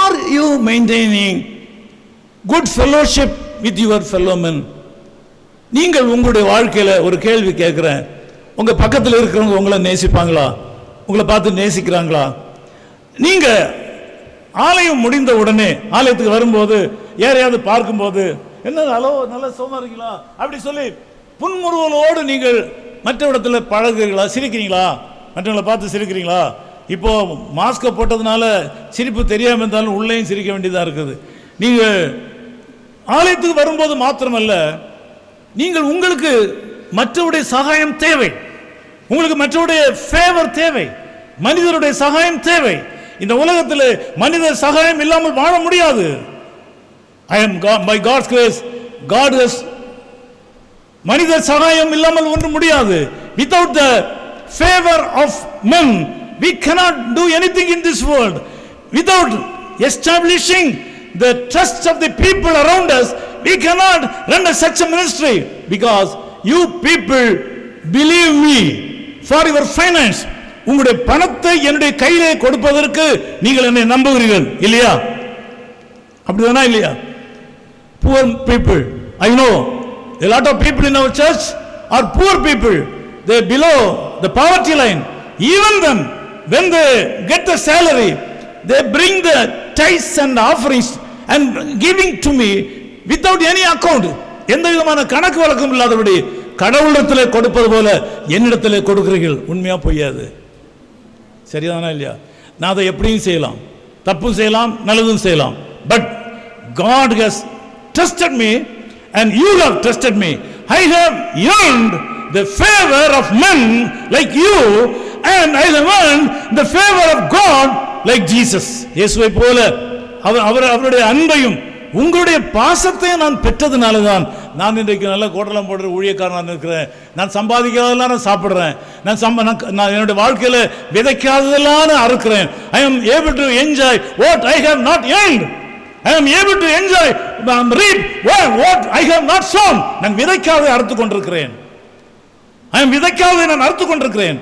are you maintaining good fellowship with your fellow men? நீங்கள் உங்களுடைய வாழ்க்கையில ஒரு கேள்வி கேட்கிறேன், உங்க பக்கத்தில் இருக்கிறவங்க உங்களை நேசிப்பாங்களா? உங்களை பார்த்து நேசிக்கிறாங்களா? நீங்க ஆலயம் முடிந்த உடனே ஆலயத்துக்கு வரும்போது யாரையாவது பார்க்கும்போது என்ன ஹலோ நல்ல சோமா இருக்கீங்களா அப்படி சொல்லி புன்முறுவலோடு நீங்கள் மற்ற இடத்துல பழகுறீங்களா? சிரிக்கிறீங்களா? மற்றவங்களை பார்த்து சிரிக்கிறீங்களா? இப்போ மாஸ்கை போட்டதுனால சிரிப்பு தெரியாமல் இருந்தாலும் உள்ளேயும் சிரிக்க வேண்டியதாக இருக்குது. நீங்கள் ஆலயத்துக்கு வரும்போது மாத்திரமல்ல, நீங்கள் உங்களுக்கு மற்றவருடைய சகாயம் தேவை, உங்களுக்கு மற்றவருடைய ஃபேவர் தேவை, மனிதருடைய சகாயம் தேவை. இந்த உலகத்தில் மனிதர் சகாயம் இல்லாமல் வாழ முடியாது. by God's grace, God has மனிதர் சகாயம் இல்லாமல் ஒன்றும் முடியாது. Without the favor of men we cannot do anything in this world. Without establishing the trust of the people around us, we cannot run such a ministry. Because you people believe me for your finance. உங்களுடைய பணத்தை என்னுடைய கையிலே கொடுப்பதற்கு நீங்கள் என்னை நம்புகிறீர்கள் இல்லையா? அப்படிதானா இல்லையா? Poor people, I know a lot of people in our church are poor people. They below the poverty line. Even then, when they get the salary, they bring the tithes and offerings and giving to me without any account. எந்த விதமான கணக்கு வழக்கம் இல்லாதபடி கடவுளிடத்திலே கொடுப்பது போல என்னிடத்திலே கொடுக்கிறீர்கள். உண்மையா பொய்யாது? சரிதானா இல்லையா? நான் அதை எப்படியும் செய்யலாம், தப்பும் செய்யலாம், நல்லதும் செய்யலாம். But God has trusted me and you have trusted me. I have earned the favor of men like you and I have earned the favor of God like Jesus. இயேசுவை போல அவருடைய அன்பையும் உங்களுடைய பாசத்தையும் நான் பெற்றதுனால தான் நான் இன்றைக்கு நல்ல கோட்டலம் போடுற ஊழியக்காரனாக இருக்கிறேன். நான் சம்பாதிக்காதெல்லாம் நான் சாப்பிட்றேன். நான் என்னுடைய வாழ்க்கையில் விதைக்காததெல்லாம் நான் அறுக்கிறேன். I am able to enjoy what I have not earned. I am able to enjoy reap what I have not sown. நான் விதைக்காததை அறுத்து கொண்டிருக்கிறேன். I am விதைக்காததை நான் அறுத்து கொண்டிருக்கிறேன்.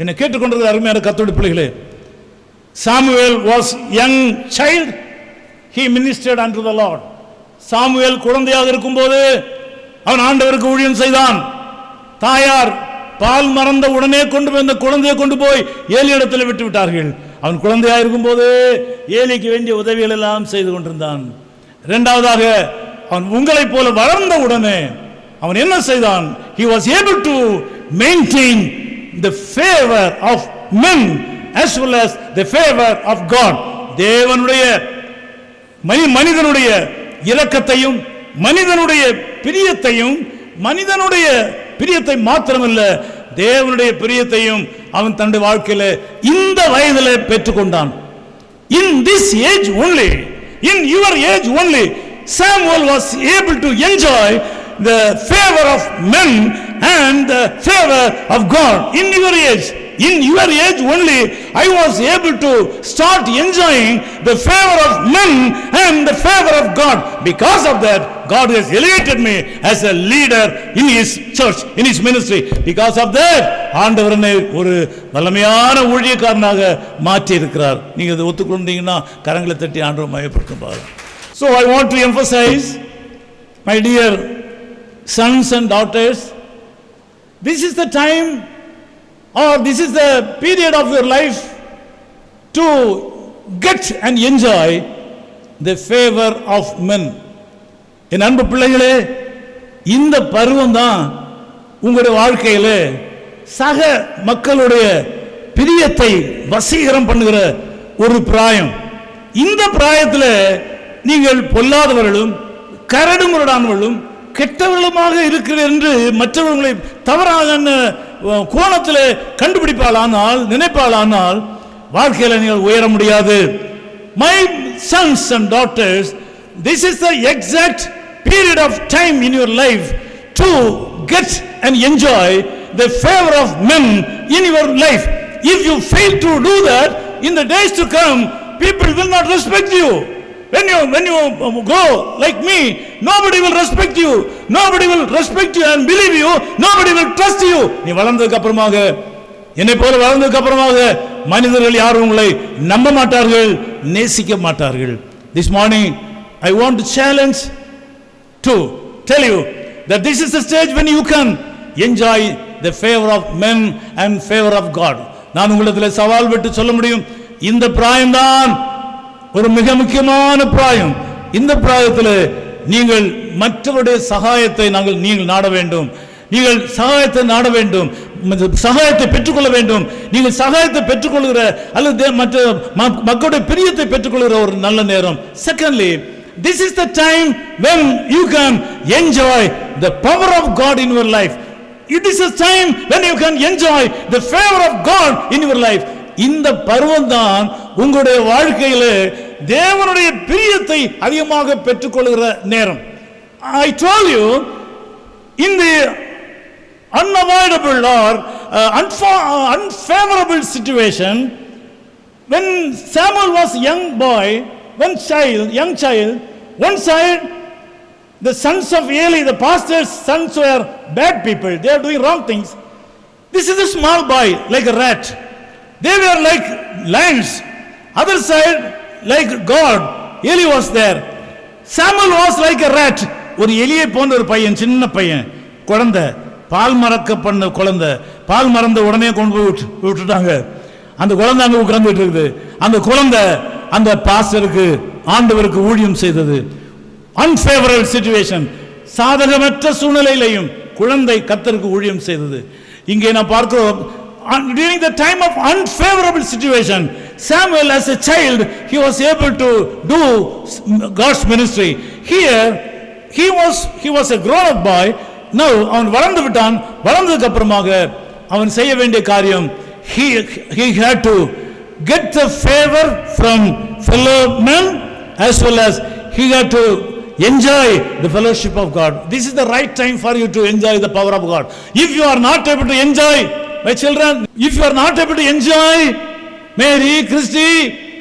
என்னை கேட்டுக்கொண்டிருக்கிற அருமையான கர்த்தருடைய பிள்ளைகளே, Samuel was young child, he ministered unto the Lord. Samuel குழந்தையாக இருக்கும்போது அவன் ஆண்டவருக்கு ஊழியம் செய்தான். தாயார் பால் மறந்த உடனே கொண்டு போய் அந்த குழந்தையை கொண்டு போய் ஏலி இடத்தில் விட்டு விட்டார்கள். அவன் குழந்தையாக இருக்கும்போது ஏலிக்கு வேண்டிய உதவிகள் எல்லாம் செய்து கொண்டிருந்தான். இரண்டாவதாக அவன் உங்களைப் போல வளர்ந்த உடனே அவன் என்ன செய்தான்? He was able to maintain the favor of men as well as the favor of God. தேவனுடைய மனிதனுடைய இரக்கத்தையும் மனிதனுடைய பிரியத்தை மாத்திரமல்ல, தேவனுடைய பிரியத்தையும் அவன் தன்னுடைய வாழ்க்கையில இந்த வயதிலே பெற்றுக்கொண்டான். In this age only, in your age only, Samuel was able to enjoy the favor of men and the favor of God. In your age only, I was able to start enjoying the favor of men and the favor of God. Because of that, God has elevated me as a leader in His church, in His ministry. Because of that, ஆண்டவர் என்னை ஒரு வல்லமையான ஊழியக்காரனாக மாற்றி இருக்கிறார். நீங்க இதை ஒத்துக்கொண்டீங்கன்னா கரங்களை தட்டி ஆண்டவரை மகிமைப்படுத்தும் பாருங்க. So I want to emphasize, my dear sons and daughters, this is the time or this is the period of your life to get and enjoy the favor of men. என் அன்பு பிள்ளைகளே, இந்த பருவம் தான் உங்களுடைய வாழ்க்கையில சக மக்களுடைய பிரியத்தை வசீகரம் பண்ணுகிற ஒரு பிராயம். இந்த பிராயத்தில் நீங்கள் பொல்லாதவர்களும் கரடுமுரடானவர்களும் கெட்டவர்களுமாக இருக்கிறீர்கள் என்று மற்றவர்களை தவறான கோணத்தில் கண்டுபிடிப்பாளானால், நினைப்பாளானால் வாழ்க்கையில் நீங்கள் உயர முடியாது. My sons and daughters, this is the exact period of time in your life to get and enjoy the favor of men in your life. If you fail to do that, in the days to come, people will not respect you. When you grow like me, nobody will respect you. Nobody will respect you and believe you. Nobody will trust you. நீ வளர்ந்ததுக்கு அப்புறமாக, என்னை போல வளர்ந்ததுக்கு அப்புறமாக மனிதர்கள் யாரும் உங்களை நம்ப மாட்டார்கள், நேசிக்க மாட்டார்கள். This morning I want to challenge to tell you that this is the stage when you can enjoy the favor of men and favor of God. நான் உங்களிடத்தில் சவால் விட்டு சொல்ல முடியும், இந்த பிராயம்தான் ஒரு மிக முக்கியமான பிராயம். இந்த பிராயத்தில் நீங்கள் மற்றவருடைய சகாயத்தை நீங்கள் நாட வேண்டும். நீங்கள் சகாயத்தை நாட வேண்டும், சகாயத்தை பெற்றுக்கொள்ள வேண்டும். நீங்கள் சகாயத்தை பெற்றுக்கொள்கிற அல்லது மற்ற மக்களுடைய பிரியத்தை பெற்றுக்கொள்கிற ஒரு நல்ல நேரம். Secondly, this is the time when you can enjoy the power of God in your life. It is a time when you can enjoy the favor of God in your life. இந்த பருவம் தான் உங்களுடைய வாழ்க்கையிலே தேவனுடைய பிரியத்தை அதிகமாக பெற்றுக்கொள்கிற நேரம். I told you, in the unavoidable or unfavorable situation, when Samuel was young boy, young child, one side the sons of Eli, the pastor's sons, were bad people. They are doing wrong things. This is a small boy, like a rat. They were like lions. Other side, like God, Eli was there. Samuel was like a rat. ஒரு எலியை போன்ற ஒரு பையன், சின்ன பையன், குழந்தை, பால் மறக்க பண்ண குழந்தை. பால் மறந்த உடனே கொண்டு போய் விட்டுட்டாங்க. அந்த குழந்தை அங்கே உட்கார்ந்துட்டு இருக்குது. அந்த குழந்தை அந்த பாஸ்டருக்கு, ஆண்டவருக்கு ஊழியம் செய்தது. unfavorable situation, சாதகமற்ற சூழ்நிலையிலையும் குழந்தை கர்த்தருக்கு ஊழியம் செய்தது. இங்கே நான் பார்க்கிறோம், during the time of unfavorable situation, Samuel as a child, he was able to do God's ministry. Here he was a grown up boy. Now அவன் வளர்ந்து விட்டான். வளர்ந்ததுக்கு அப்புறமாக அவன் செய்ய வேண்டிய காரியம், he had to get the favor from fellow men as well as he had to enjoy the fellowship of God. This is the right time for you to enjoy the power of God. If you are not able to enjoy, my children, if you are not able to enjoy, Mary, Christy,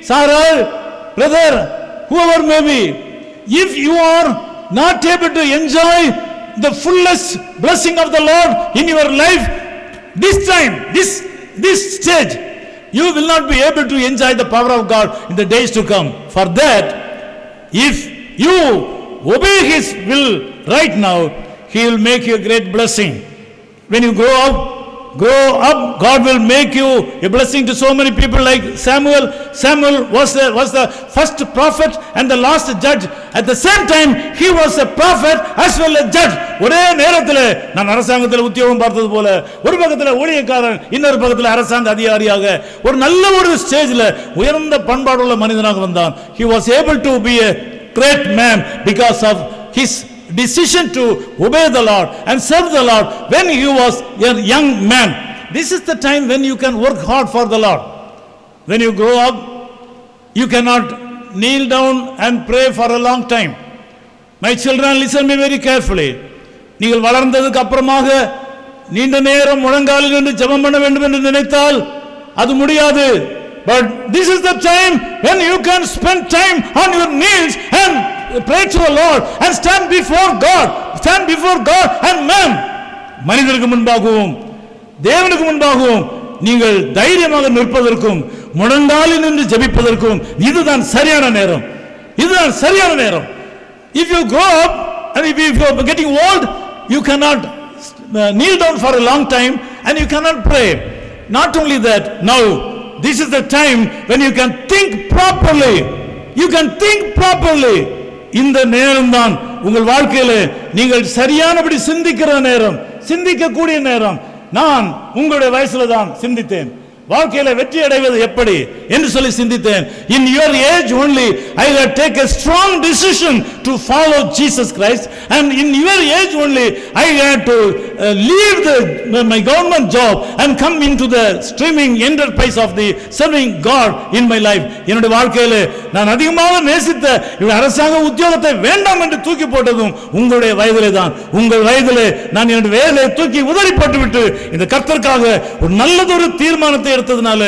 Sarah, brother, whoever may be, if you are not able to enjoy the fullest blessing of the Lord in your life, this time, this stage, you will not be able to enjoy the power of God in the days to come. For that, if you obey His will right now, He will make you a great blessing. When you grow up, God will make you a blessing to so many people like Samuel. Samuel was the first prophet and the last judge. At the same time, he was a prophet as well as judge. ஒரே நேரத்தில் நான் அரசாங்கத்தில் உத்தியோகம் பார்த்தது போல, ஒரு பக்கத்தில் ஊழியக்காரன், இன்னொரு பக்கத்தில் அரசாங்க அதிகாரியாக ஒரு நல்ல ஒரு ஸ்டேஜில் உயர்ந்த பண்பாடுள்ள மனிதனாக வந்தான். He was able to be a great man because of his decision to obey the Lord and serve the Lord when he was a young man. This is the time when you can work hard for the Lord. When you grow up, you cannot kneel down and pray for a long time. My children, listen me very carefully. நீங்கள் வளர்ந்ததுக்கு அப்புறமாக நீண்ட நேரம் முழங்காலில் நின்று ஜெபம் பண்ண வேண்டும் என்று நினைத்தால் அது முடியாது. But this is the time when you can spend time on your knees and pray to the Lord and stand before God and man. மனிதருக்கு முன்பாகவும் தேவனுக்கு முன்பாகவும் நீங்கள் தைரியமாக நிற்பதற்கும் முழங்காலில் நின்று ஜெபிப்பதற்கும் இதுதான் சரியான நேரம். If you grow up and if you are getting old, you cannot kneel down for a long time and you cannot pray. Not only that, now this is the time when you can think properly. இந்த நேரம் தான் உங்கள் வாழ்க்கையிலே நீங்கள் சரியானபடி சிந்திக்கிற நேரம், சிந்திக்கக்கூடிய நேரம். நான் உங்களுடைய வயசுல தான் சிந்தித்தேன். வாழ்க்கையில வெற்றி அடைவது எப்படி என்று சொல்லி சிந்தித்தேன். In your age only I will take a strong decision to follow Jesus Christ, and in your age only I had to leave my government job and come into the streaming enterprise of the serving God in my life. என்னுடைய வாழ்க்கையில நான் அதிகமாக நேசித்த அரசாங்க உத்தியோகத்தை வேண்டாம் என்று தூக்கி போட்டதும் உங்களுடைய வயதிலே தான். உங்கள் வயதிலே நான் என்னுடைய வேலையை தூக்கி உதறி போட்டுவிட்டு இந்த கர்த்தருக்காக ஒரு நல்லதொரு தீர்மானத்தை எடுத்ததனால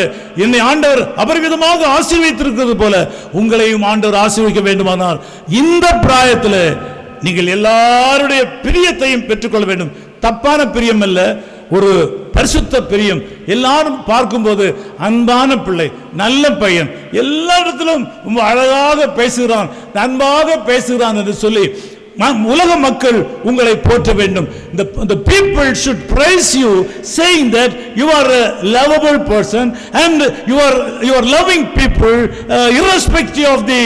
என்னை ஆண்டவர் அபரிவிதமாக ஆசீர்வதித்திருக்கிறது போல உங்களையும் ஆண்டவர் ஆசீர்வதிக்க வேண்டுமானால் இந்த பிராயத்தில் நீங்கள் எல்லாருடைய பிரியத்தையும் பெற்றுக்கொள்ள வேண்டும். தப்பான பிரியம் அல்ல, ஒரு பரிசுத்த பிரியம். எல்லாரும் பார்க்கும்போது அன்பான பிள்ளை, நல்ல பையன், எல்லா இடத்திலும் ரொம்ப அழகாக பேசுகிறான், அன்பாக பேசுகிறான் என்று சொல்லி உலக மக்கள் உங்களை போற்ற வேண்டும். The people should praise you, saying that you are a lovable person and you are loving people irrespective of the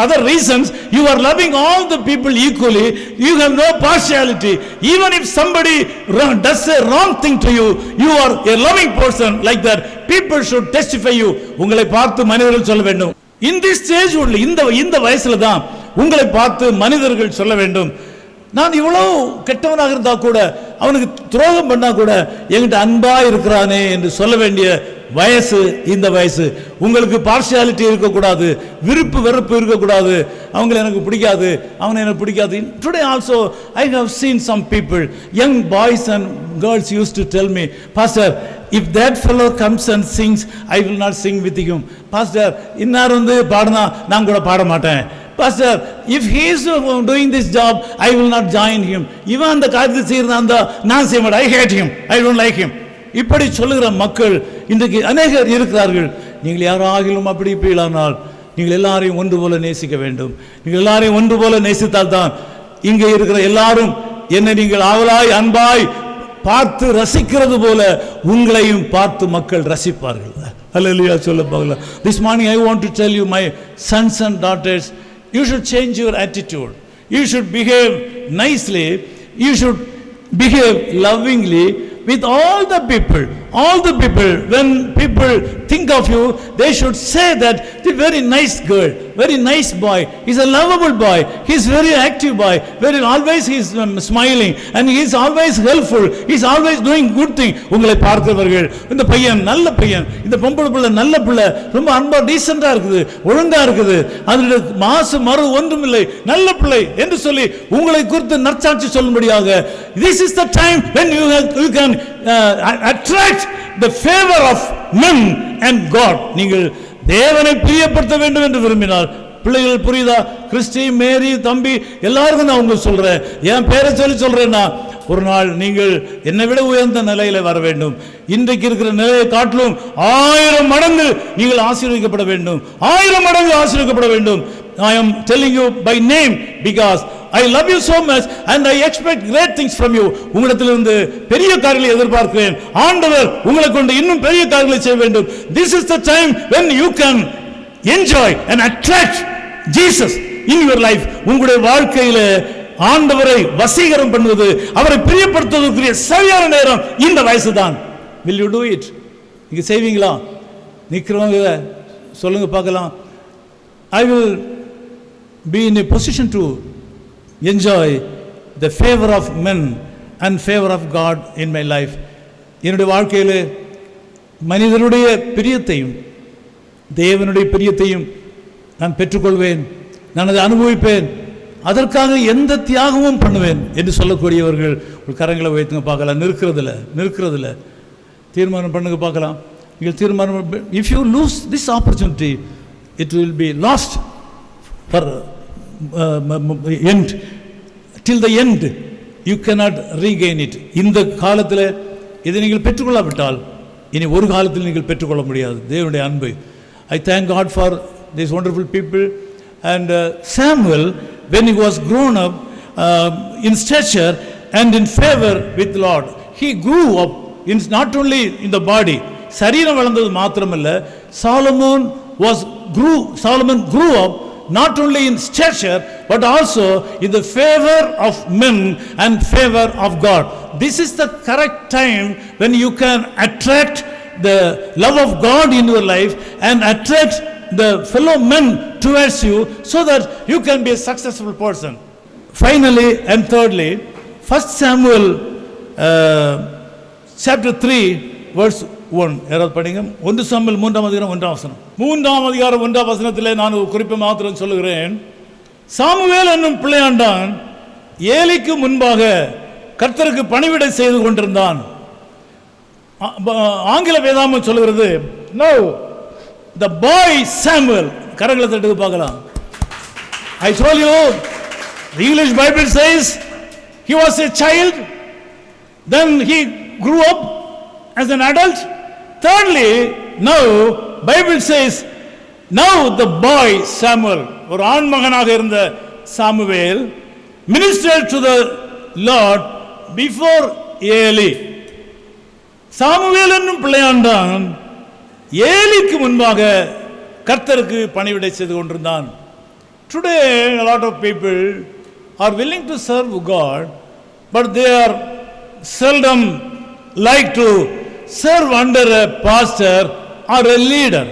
other reasons. You are loving all the people equally. You have no partiality. Even if somebody does a wrong thing to you, you are a loving person like that. People should testify you. உங்களை பார்த்து மனிதர்கள் சொல்ல வேண்டும். In this stage only, இந்த வயசுல தான் உங்களை பார்த்து மனிதர்கள் சொல்ல வேண்டும், நான் இவ்வளவு கெட்டவனாக இருந்தா கூட, அவனுக்கு துரோகம் பண்ணா கூட என்கிட்ட அன்பா இருக்கிறானே என்று சொல்ல வேண்டிய வயசு இந்த வயசு. உங்களுக்கு பார்ஷியாலிட்டி இருக்கக்கூடாது, விருப்பு வெறுப்பு இருக்கக்கூடாது, அவங்களை எனக்கு பிடிக்காது, அவனை எனக்கு பிடிக்காது. Today also I have seen some people, young boys and girls use to tell me, pastor, if that fellow comes and sings, I will not sing with him. Pastor, இன்னார் வந்து பாடினா நான் கூட பாட மாட்டேன். Pastor, if he is doing this job, I will not join him. இவன் அந்த காரியத்தை செய்யறான், நான் செய்ய மாட்டேன், I hate him, I don't like him. இப்படி சொல்லுகிற மக்கள் இன்றைக்கு அநேகர் இருக்கிறார்கள். நீங்கள் யாராகிலும் அப்படி இப்படியானால் நீங்கள் எல்லாரையும் ஒன்று போல நேசிக்க வேண்டும். நீங்கள் எல்லாரையும் ஒன்று போல நேசித்தால் தான் இங்கே இருக்கிற எல்லாரும் என்னை நீங்கள் ஆவலாய் அன்பாய் பார்த்து ரசிக்கிறது போல உங்களையும் பார்த்து மக்கள் ரசிப்பார்கள். ஹல்லேலூயா சொல்ல போகலாம். This morning I want to tell you, my sons and daughters, you should change your attitude. You should behave nicely. You should behave lovingly with all the people. All the people, when people think of you, they should say that the very nice girl, very nice boy, he's a lovable boy, he's very active boy, very always he's smiling and he's always helpful, he's always doing good thing. உங்களை பார்க்கிறவர்கள், இந்த பையன் நல்ல பையன், இந்த பொம்பளை பிள்ளை நல்ல பிள்ளை, ரொம்ப அன்பா டீசெண்டா இருக்குது, ஒழுங்கா இருக்குது, அதில் மாசு மறு ஒன்றும் இல்லை, நல்ல பிள்ளை என்று சொல்லி உங்களை குறித்து நற்சாட்சி சொல்லும்படியாக, this is the time when you can attract the favor of men and God. நீங்கள் தேவனை பிரியப்படுத்த வேண்டும் என்று விரும்பினால், பிள்ளைகள் புரியுதா? கிறிஸ்டி, மேரி, தம்பி எல்லாருக்கும் நான் உங்களுக்கு சொல்றேன், என் பேரை சொல்லி சொல்றேன்னா, ஒரு நாள் நீங்கள் என்னை விட உயர்ந்த நிலையில வர வேண்டும். இன்றைக்கு இருக்கிற நிலையை காட்டிலும் 1000 மடங்கு நீங்கள் ஆசீர்வதிக்கப்பட வேண்டும், 1000 மடங்கு ஆசீர்வதிக்கப்பட வேண்டும். I am telling you by name because I love you so much and I expect great things from you. உங்களிடத்திலிருந்து பெரிய காரியங்களை எதிர்பார்க்கிறேன். ஆண்டவர் உங்களை கொண்டு இன்னும் பெரிய காரியங்களை செய்ய வேண்டும். This is the time when you can enjoy and attract Jesus in your life. உங்களுடைய வாழ்க்கையில ஆண்டவரை வசீகரம் பண்ணுவது, அவரை பிரியப்படுத்துவதற்குரிய சரியான நேரம் இந்த வயசு தான். Will you do it? நீங்க செய்வீங்களா? நிக்கிறவங்க சொல்லுங்க பார்க்கலாம். I will be in a position to enjoy the favor of men and favor of God in my life. என்னுடைய வாழ்க்கையிலே மனிதனுடைய பிரியத்தையும் தேவனுடைய பிரியத்தையும் நான் பெற்றுக்கொள்வேன், நான் அதை அனுபவிப்பேன், அதற்காக எந்த தியாகமும் பண்ணுவேன் என்று சொல்லக்கூடியவர்கள் ஒரு கரங்களை வைத்துங்க பார்க்கலாம். நிற்கிறதில்ல தீர்மானம் பண்ணுங்க பார்க்கலாம். நீங்கள் தீர்மானம், if you lose this opportunity, it will be lost for end, till the end you cannot regain it. இந்த காலத்தில் இதை நீங்கள் பெற்றுக்கொள்ளாவிட்டால் இனி ஒரு காலத்தில் நீங்கள் பெற்றுக்கொள்ள முடியாது தேவனுடைய அன்பை. I thank God for these wonderful people. And Samuel, when he was grown up in stature and in favor with Lord, he grew up in not only in the body, சரீரம் வளர்ந்தது மாத்திரமல்ல, Solomon grew up not only in stature but also in the favor of men and favor of God. This is the correct time when you can attract the love of God in your life and attract the fellow men towards you so that you can be a successful person. Finally and thirdly, 1 Samuel chapter 3 verse 1. யாராவது படிங்க. 1 Samuel 3ஆம் அதிகாரம் 1ஆம் வசனம். 3ஆம் அதிகாரம் 1ஆம் வசனத்திலே நான் ஒரு குறிப்பை மாத்திரம் சொல்லுகிறேன். சாமுவேல் என்னும் பிள்ளையாண்டான் ஏலிக்கு முன்பாக கர்த்தருக்கு பணிவிடை செய்து கொண்டிருந்தான். ஆங்கில வேதாகமம் சொல்லுகிறது, no, the boy Samuel. கரங்களை தட்டுக்கு பார்க்கலாம். I told you, the English Bible says he was a child, then he grew up as an adult. Thirdly, now Bible says now the boy Samuel, ஒரு ஆண் மகனாக இருந்த Samuel, ministered to the Lord before Eli. Samuel என்னும் பிள்ளையாண்டான் ஏலிக்கு முன்பாக கர்த்தருக்கு பணிவிடை செய்து கொண்டிருந்தான். Today a lot of people are willing to serve God, but they are seldom like to serve under a pastor or a leader.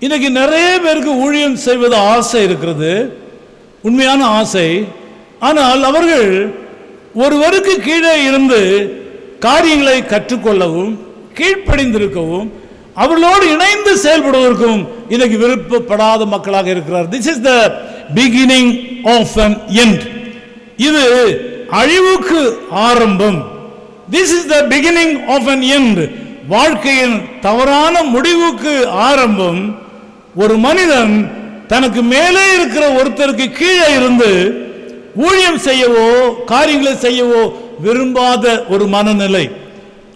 இன்னைக்கு நிறைய பேருக்கு ஊழியம் செய்வது ஆசை இருக்கிறது, உண்மையான ஆசை. ஆனால் அவர்கள் ஒருவருக்கு கீழே இருந்து காரியங்களை கற்றுக்கொள்ளவும் கீழ்ப்படிந்திருக்கவும் அவர்களோடு இணைந்து செயல்படுவதற்கும் இன்னைக்கு விருப்பப்படாத மக்களாக இருக்கிறார். This is the beginning of an end. இது அழிவுக்கு ஆரம்பம். This is the beginning of an end. வாழ்க்கையின் தவறான முடிவுக்கு ஆரம்பம். ஒரு மனிதன் தனக்கு மேலே இருக்கிற ஒருத்தருக்கு கீழே இருந்து ஊழியம் செய்யவோ காரியங்களை செய்யவோ விரும்பாத ஒரு மனநிலை.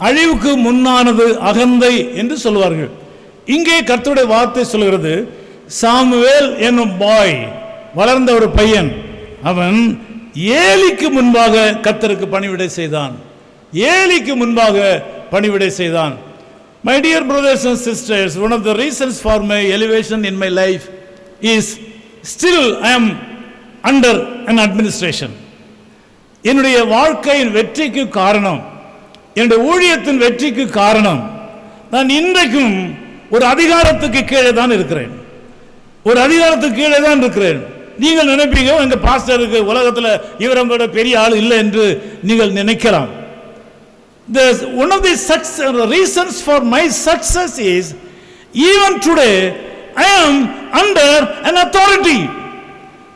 அழிவுக்கு முன்னானது அகந்தை என்று சொல்வார்கள். இங்கே கர்த்தருடைய வார்த்தை சொல்கிறது, சாமுவேல் என்னும் பாய், வளர்ந்த ஒரு பையன், அவன் ஏலிக்கு முன்பாக கர்த்தருக்கு பணிவிடை செய்தான். ஏலிக்கு முன்பாக பணிவிடை செய்தான். My dear brothers and sisters, one of the reasons for my elevation in my life is still I am under an administration. என்னுடைய வாழ்க்கையின் வெற்றிக்கு காரணம், என்னுடைய ஊழியத்தின் வெற்றிக்கு காரணம், நான் இன்றைக்கும் ஒரு அதிகாரத்துக்கு கீழே தான் இருக்கிறேன். ஒரு அதிகாரத்துக்கு கீழே தான் இருக்கிறேன். நீங்கள் நினைப்பீங்க எங்க பாஸ்டருக்கு உலகத்தில் இவரை விட பெரிய ஆள் இல்லை என்று நீங்கள் நினைக்கலாம். One of the reasons for my success is, even today I am under an authority.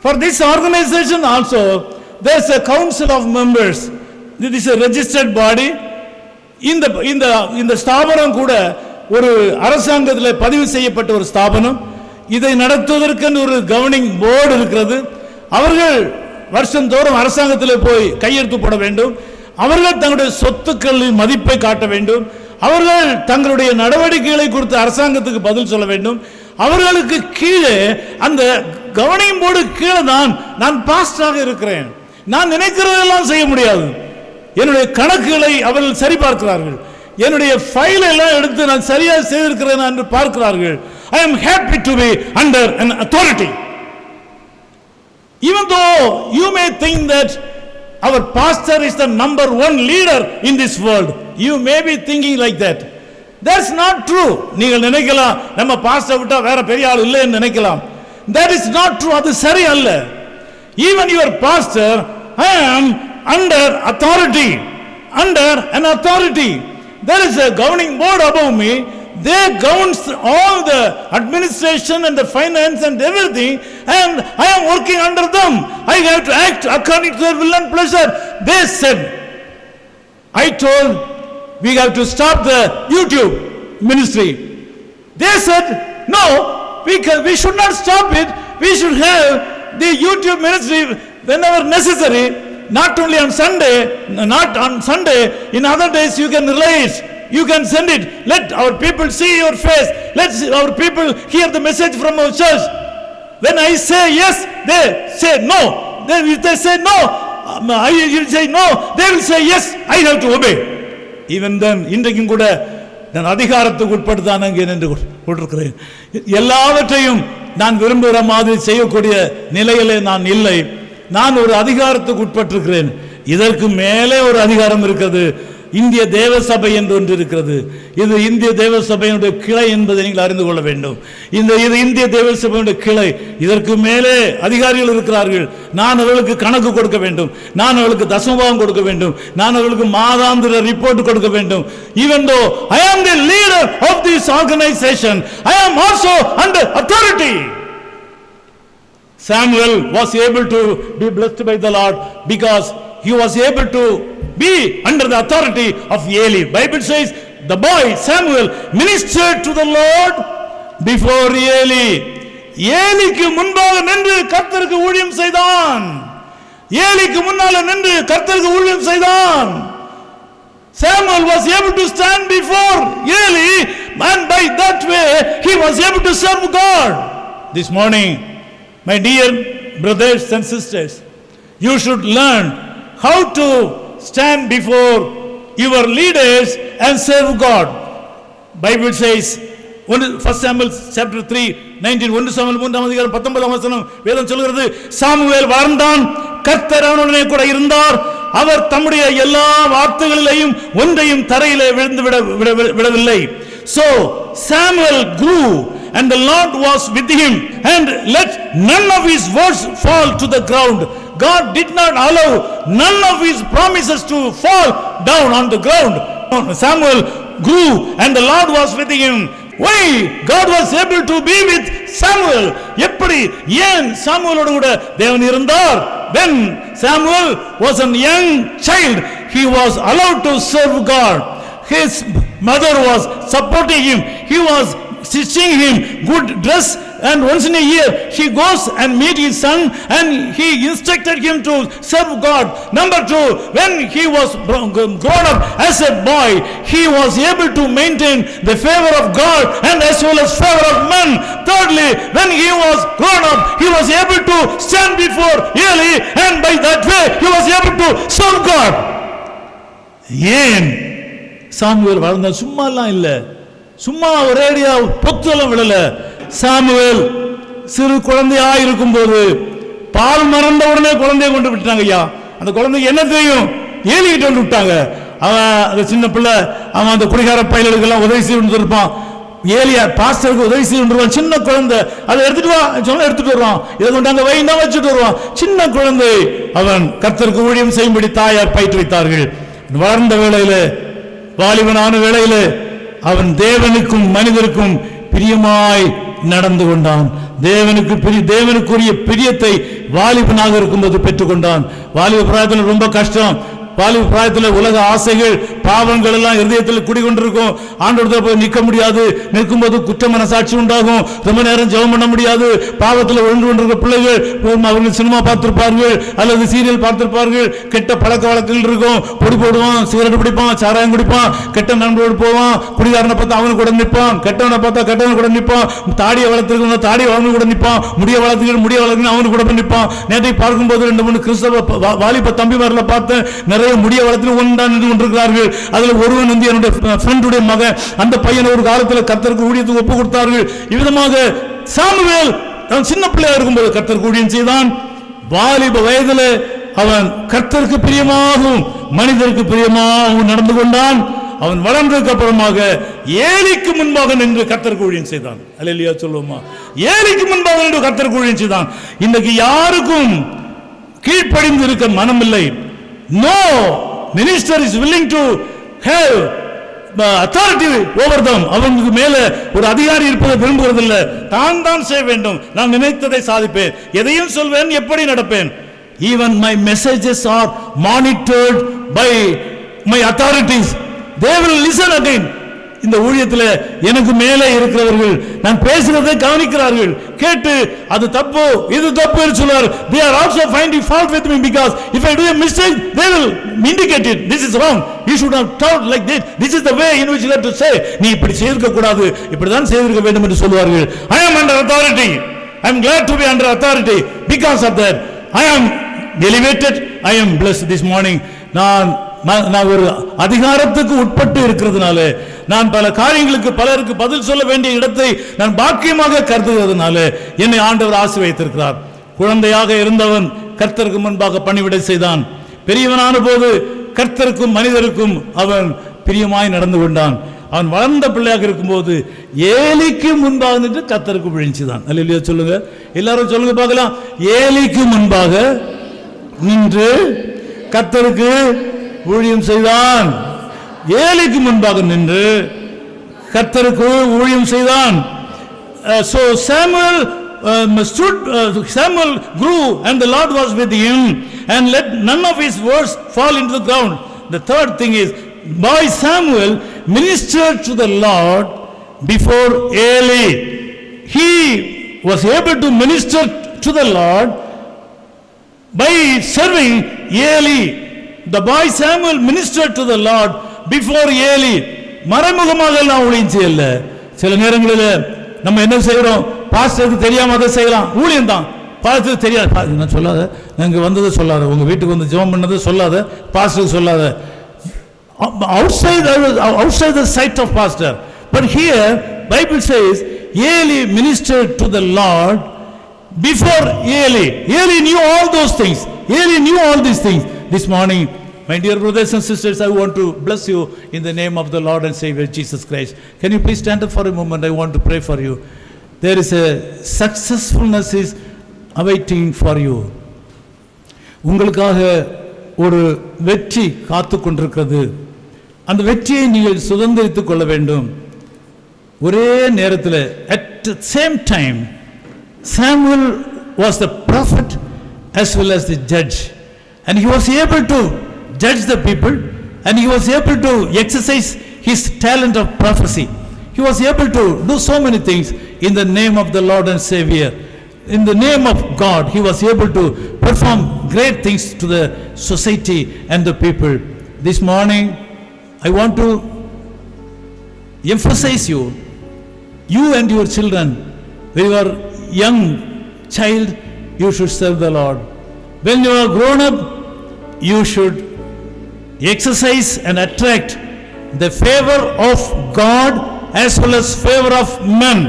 For this organization also there is a council of members. This is a registered body. இந்த ஸ்தாபனம் கூட ஒரு அரசாங்கத்தில் பதிவு செய்யப்பட்ட ஒரு ஸ்தாபனம். இதை நடத்துவதற்கு ஒரு கவர்னிங் போர்டு இருக்கிறது. அவர்கள் வருஷந்தோறும் அரசாங்கத்தில் போய் கையெழுத்து போட வேண்டும். அவர்கள் தங்களுடைய சொத்துக்களின் மதிப்பை காட்ட வேண்டும். அவர்கள் தங்களுடைய நடவடிக்கைகளை குறித்து அரசாங்கத்துக்கு பதில் சொல்ல வேண்டும். அவர்களுக்கு கீழே அந்த கவர்னிங் போர்டு கீழே தான் நான் பாஸ்டராக இருக்கிறேன். நான் நினைக்கிறதெல்லாம் செய்ய முடியாது. என்னுடைய கணக்குகளை அவர்கள் சரி பார்க்கிறார்கள். என்னுடைய ஃபைல் எல்லாம் எடுத்து நான் சரியாக செய்திருக்கிறேன் என்று பார்க்கிறார்கள். I am happy to be under an authority. Even though you may think that our pastor is the number one leader in this world, you may be thinking like that. That's not true. நீங்கள் நினைக்கலாம் நம்ம pastor விட்டா வேற பெரிய ஆள் இல்லைன்னு நினைக்கலாம். That is not true. அது சரி அல்ல. Even your pastor, I am under authority. Under an authority. There is a governing board above me. They govern all the administration and the finance and everything, and I am working under them. I have to act according to their will and pleasure. They said, I told we have to stop the YouTube ministry. They said, no, we should not stop it. We should have the YouTube ministry whenever necessary. Not only on Sunday, not on Sunday, in other days you can release, you can send it. Let our people see your face. Let our people hear the message from our church. When I say yes, they say no. Then if they say no, I will say no. They will say yes, I have to obey. Even then, இன்றைக்கும் கூட நான் அதிகாரத்துக்கு உட்பட்டுதான் அங்கே நின்று கொண்டிருக்கிறேன். எல்லாவற்றையும் நான் விரும்புகிற மாதிரி செய்யக்கூடிய நிலையிலே நான் இல்லை. நான் ஒரு அதிகாரத்துக்கு உட்பட்டிருக்கிறேன். இதற்கு மேலே ஒரு அதிகாரம் இருக்கிறது. இந்திய தேவ சபை என்று ஒன்று இருக்கிறது. இது இந்திய தேவ சபையினுடைய கிளை என்பதை நீங்கள் அறிந்து கொள்ள வேண்டும். இது இந்திய தேவ சபையினுடைய கிளை. இதற்கு மேலே அதிகாரிகள் இருக்கிறார்கள். நான் அவர்களுக்கு கணக்கு கொடுக்க வேண்டும், நான் அவர்களுக்கு தசமபாகம் கொடுக்க வேண்டும், நான் அவர்களுக்கு மாதாந்திர ரிப்போர்ட் கொடுக்க வேண்டும். Even though I am the leader of this organization, I am also under authority. Samuel was able to be blessed by the Lord because he was able to be under the authority of Eli. Bible says the boy Samuel ministered to the Lord before Eli. ஏலிக்கு முன்பாக நின்று கர்த்தருக்கு ஊழியம் செய்தான். ஏலிக்கு முன்னால நின்று கர்த்தருக்கு ஊழியம் செய்தான். Samuel was able to stand before Eli, and by that way he was able to serve God. This morning, my dear brothers and sisters, you should learn how to stand before your leaders and serve God. Bible says, 1 Samuel chapter 3:19, 1 Samuel 3:19 வேதம் சொல்கிறது, Samuel வளர்ந்தான், கர்த்தர் அவனுடனே கூட இருந்தார், அவர் தம்முடைய எல்லா வார்த்தைகளிலேயும் ஒன்றையும் தரையிலே விடவில்லை. So Samuel grew and the Lord was with him and let none of his words fall to the ground. God did not allow none of his promises to fall down on the ground. Samuel grew and the Lord was with him. Why God was able to be with Samuel? எப்படி ஏன் சாமுவேலோடு கூட தேவன் இருந்தார்? When Samuel was a young child, he was allowed to serve God. His mother was supporting him. He was stitching him good dress, and once in a year he goes and meet his son and he instructed him to serve God. Number 2, when he was grown up as a boy, he was able to maintain the favor of God and as well as favor of men. Thirdly, when he was grown up, he was able to stand before Eli, and by that way he was able to serve God. ஏன் Samuel வளர்ந்த சும்மாலாம் இல்ல, சும்மா ஒரேடியா பொத்தலம் விடல. Samuel சிறு குழந்தையா இருக்கும் போது பால் மறந்த உடனே குழந்தைய கொண்டு விட்டாங்க. ஐயா, அந்த குழந்தைக்கு என்ன தெரியும்? ஏலிக்கிட்டு வந்து விட்டாங்க. அவன் அந்த சின்ன பிள்ளை, அவன் அந்த குடிகார பயலுக்கு எல்லாம் உதவி செய்து இருப்பான். ஏலியா பாஸ்டருக்கு உதவி செய்து சின்ன குழந்தை, அதை எடுத்துட்டு வா சொன்னா எடுத்துட்டு வருவான், இதை கொண்டு அங்க வைனா வச்சுட்டு வருவான். சின்ன குழந்தை அவன் கர்த்தருக்கு ஊழியம் செய்யும்படி தாயார் பயிற்றுவித்தார்கள். வளர்ந்த வேளையில, வாலிபனான வேளையில அவன் தேவனுக்கும் மனிதருக்கும் பிரியமாய் நடந்து கொண்டான். தேவனுக்குரிய பிரியத்தை வாலிபனாக இருக்கும்போது பெற்றுக்கொண்டான். வாலிப பிராயத்தில் ரொம்ப கஷ்டம். வாலிப பிராயத்தில் உலக ஆசைகள், பாவங்கள் எல்லாம் இருதயத்தில் குடிகொண்டிருக்கும். ஆண்டவரத்தில் போய் நிற்க முடியாது. நிற்கும்போது குற்ற மனசாட்சி உண்டாகும். ரொம்ப நேரம் ஜெபம் பண்ண முடியாது. பாவத்தில் விழுந்து கொண்டிருக்கிற பிள்ளைகள், அவர்கள் சினிமா பார்த்திருப்பார்கள் அல்லது சீரியல் பார்த்திருப்பார்கள். கெட்ட பழக்க வழக்கங்கள் இருக்கும். பொடி போடுவான், சிகரெட் பிடிப்பான், சாராயம் குடிப்பான், கெட்ட நண்பரோடு போவான். குடிகாரனை பார்த்தா அவனு கூட நிற்பான், கெட்டவனை பார்த்தா கெட்டவன் கூட நிற்பான். தாடியை வளர்த்துருக்க தாடியை அவனு கூட நிற்பான், முடிய வளர்த்துக்கு அவனு கூட நிற்பான். நேற்றை பார்க்கும்போது 2-3 கிறிஸ்தவ வாலிப தம்பிமார்களை பார்த்தேன். முடிய வளத்தில் ஒன்றாக நின்று கொண்டிருக்கிறார்கள். அதுல ஒருவன் வந்து என்னுடைய ஃப்ரெண்டுடைய மகன். அந்த பையனை ஒரு காலத்தில் கர்த்தருக்கு ஊழியத்துக்கு ஒப்பு கொடுத்தார்கள். இவ்விதமாக சாமுவேல் சின்ன பிள்ளையா இருக்கும்போது கர்த்தருக்கு ஊழியம் செய்தான். வாலிப வயதில் அவன் கர்த்தருக்கு பிரியமாகவும் மனிதருக்கு பிரியமாகவும் நடந்து கொண்டான். அவன் வளர்ந்ததுக்கு அப்புறமாக ஏலிக்கு முன்பாக நின்று கர்த்தருக்கு ஊழியம் செய்தான். அல்லேலூயா சொல்லுவோமா? ஏலிக்கு முன்பாக நின்று கர்த்தருக்கு ஊழியம் செய்தான். இன்னைக்கு யாருக்கும் கீழ்ப்படிந்து இருக்க மனமில்லை. No minister is willing to have authority over them. அவங்களுக்கு மேல ஒரு அதிகாரி இருப்பதை விரும்புவதில்லை. தான் செய்ய வேண்டும். நான் நினைத்ததை சாதிப்பேன், எதையும் சொல்வேன், எப்படி நடப்பேன். Even my messages are monitored by my authorities. They will listen again. இந்த ஊழியத்தில் எனக்கு மேலே இருக்கிறவர்கள் நான் பேசுறதை கவனிக்கிறார்கள். கேட்டு அது தப்பு இது தப்பு என்று சொல்வார். They are also finding fault with me because if I do a mistake they will indicate it. This is wrong. You should have told like this. This is the way in which you have to say. நீ இப்படி செய்திருக்க கூடாது, இப்படி தான் செய்திருக்க வேண்டும் என்று சொல்வார்கள். I am under authority. I am glad to be under authority. Because of that I am elevated. I am blessed this morning. நான் ஒரு அதிகாரத்துக்கு உட்பட்டு இருக்கிறதுனால, நான் பல காரியங்களுக்கு பலருக்கு பதில் சொல்ல வேண்டிய இடத்தை நான் பாக்கியமாக கருதுகிறதுனால என்னை ஆண்டவர் ஆசீர்வதித்திருக்கிறார். குழந்தையாக இருந்தவன் கர்த்தருக்கு முன்பாக பணிவிடை செய்தான். பெரியவனான போது கர்த்தருக்கும் மனிதருக்கும் அவன் பிரியமாய் நடந்து கொண்டான். அவன் வளர்ந்த பிள்ளையாக இருக்கும்போது ஏலிக்கு முன்பாக நின்று கர்த்தருக்கு விழிச்சுதான். அல்லேலூயா சொல்லுங்க, எல்லாரும் சொல்லுங்க பார்க்கலாம். ஏலிக்கு முன்பாக நின்று கர்த்தருக்கு ஊழியம் செய்தான். ஏலிக்கு முன்பாக நின்று கர்த்தருக்கு ஊழியம் செய்தான். So Samuel Samuel grew and the Lord was with him and let none of his words fall into the ground. The third thing is, boy Samuel ministered to the Lord before Eli. He was able to minister to the Lord by serving Eli. The boy Samuel ministered to the Lord before Eli. மறைமுகமாக எல்லாம் ஊழியம் செய்யல. சில நேரங்களில் நம்ம என்ன செய்கிறோம், பாஸ்டருக்கு தெரியாம அதை செய்யலாம், ஊழியம் தான். பாஸ்டருக்கு தெரியாது, நான் சொல்லாத, நாங்கள் வந்ததை சொல்லாத, உங்கள் வீட்டுக்கு வந்து ஜெபம் பண்ணதை சொல்லாத, பாஸ்டருக்கு சொல்லாத. Outside the sight of pastor. But here Bible says Eli ministered to the Lord before Eli. Eli knew all those things. Eli knew all these things. This morning, my dear brothers and sisters, I want to bless you in the name of the Lord and Savior Jesus Christ. Can you please stand up for a moment? I want to pray for you. There is a successfulness is awaiting for you. உங்களுக்காக ஒரு வெற்றி காத்து கொண்டிருக்கிறது. அந்த வெற்றியை நீங்கள் சுதந்திரித்துக் கொள்ள வேண்டும். ஒரே நேரத்தில், at the same time, Samuel was the prophet as well as the judge, and he was able to judge the people, and he was able to exercise his talent of prophecy. He was able to do so many things in the name of the Lord and Savior. In the name of God, he was able to perform great things to the society and the people. This morning, I want to emphasize you and your children, when you are young child, you should serve the Lord. When you are grown up, you should exercise and attract the favor of God as well as favor of men.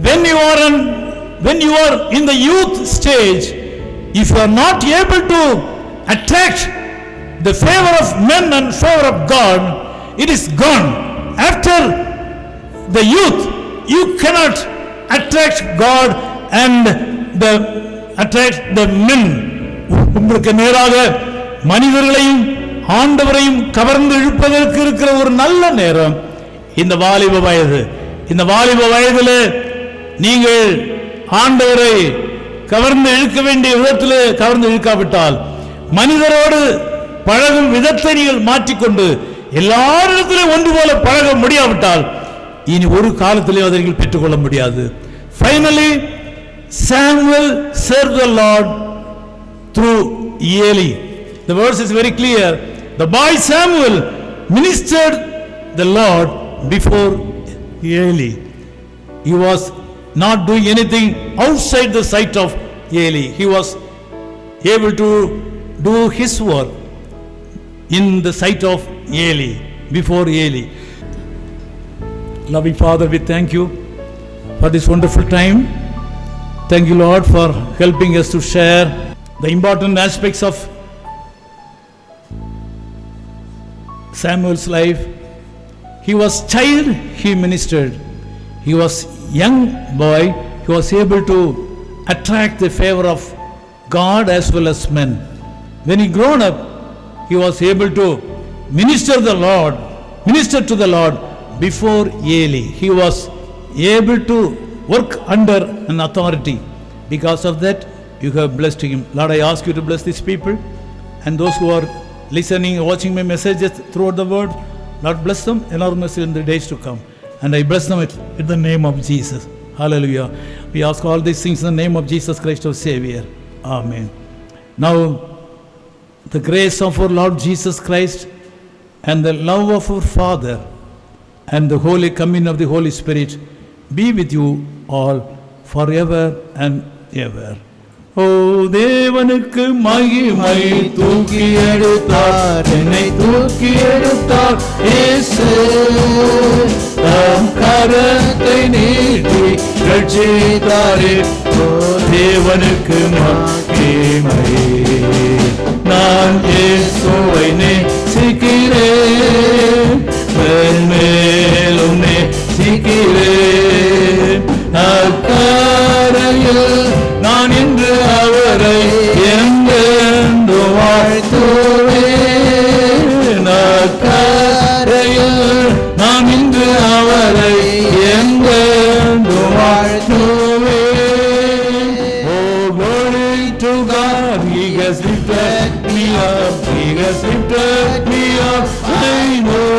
When you are in the youth stage, if you are not able to attract the favor of men and favor of God, it is gone. After the youth, you cannot attract God and attract the men. உங்களுக்கு நேராக மனிதர்களையும் ஆண்டவரையும் கவர்ந்து இழுப்பதற்கு இருக்கிற ஒரு நல்ல நேரம் இந்த வாலிப வயது. இந்த வாலிப வயதில் நீங்கள் ஆண்டவரை கவர்ந்து இழுக்க வேண்டிய விதத்தில் கவர்ந்து இழுக்காவிட்டால், மனிதரோடு பழகும் விதத்தை நீங்கள் மாற்றிக்கொண்டு எல்லாரிடத்திலும் ஒன்று போல பழக முடியாவிட்டால், இனி ஒரு காலத்திலே அதை நீங்கள் பெற்றுக்கொள்ள முடியாது. Finally, Samuel served the Lord through Eli. The verse is very clear. The boy Samuel ministered the Lord before Eli. He was not doing anything outside the sight of Eli. He was able to do his work in the sight of Eli, before Eli. Loving Father, we thank you for this wonderful time. Thank you, Lord, for helping us to share the important aspects of Samuel's life. He was child, he ministered. He was young boy, he was able to attract the favor of God as well as men. When he grown up, he was able to minister to the Lord before Eli. He was able to work under an authority. Because of that, you have blessed him. Lord, I ask you to bless these people and those who are listening, watching my messages throughout the world. Lord, bless them enormously in the days to come. And I bless them in the name of Jesus. Hallelujah. We ask all these things in the name of Jesus Christ, our Savior. Amen. Now, the grace of our Lord Jesus Christ and the love of our Father and the holy communion of the Holy Spirit be with you all forever and ever. ஓ தேவனுக்கு மகிமை, தூக்கி எடுத்தார் என்னை, தூக்கி எடுத்தார் இயேசு, தம் கரத்தை நீட்டி ரட்சித்தாரே. ஓ தேவனுக்கு மகிமை. நான் இயேசுவை நேசிக்கிறேன், மேலும் நேசிக்கிறேன். அக்கரையில் நான் இன்று அவரை என்றென்று வாழ்த்துவேன். அக்கரையில் நான் இன்று அவரை என்றென்று வாழ்த்துவேன். Oh, glory to God, He has lifted me up, He has lifted me up. I know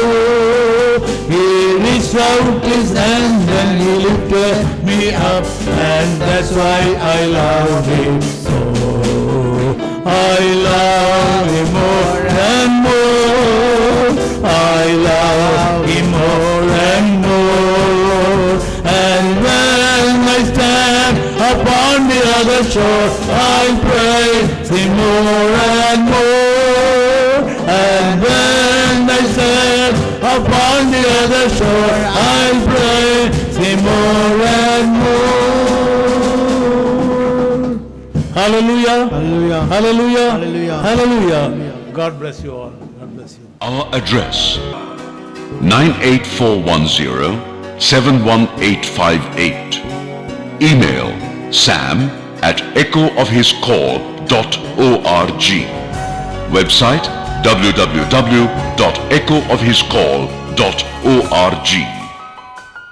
He reached out His hand and He lifted me up, and that's why I love Him so. I love Him more and more. I love Him more and more. And when I stand upon the other shore, I praise Him more and more. And when I stand upon the other shore, I praise Him more and more. Hallelujah. Hallelujah. Hallelujah. Hallelujah. Hallelujah. God bless you all. God bless you. Our address 98410 71858. Email sam@echoofhiscall.org. Website www.echoofhiscall.org.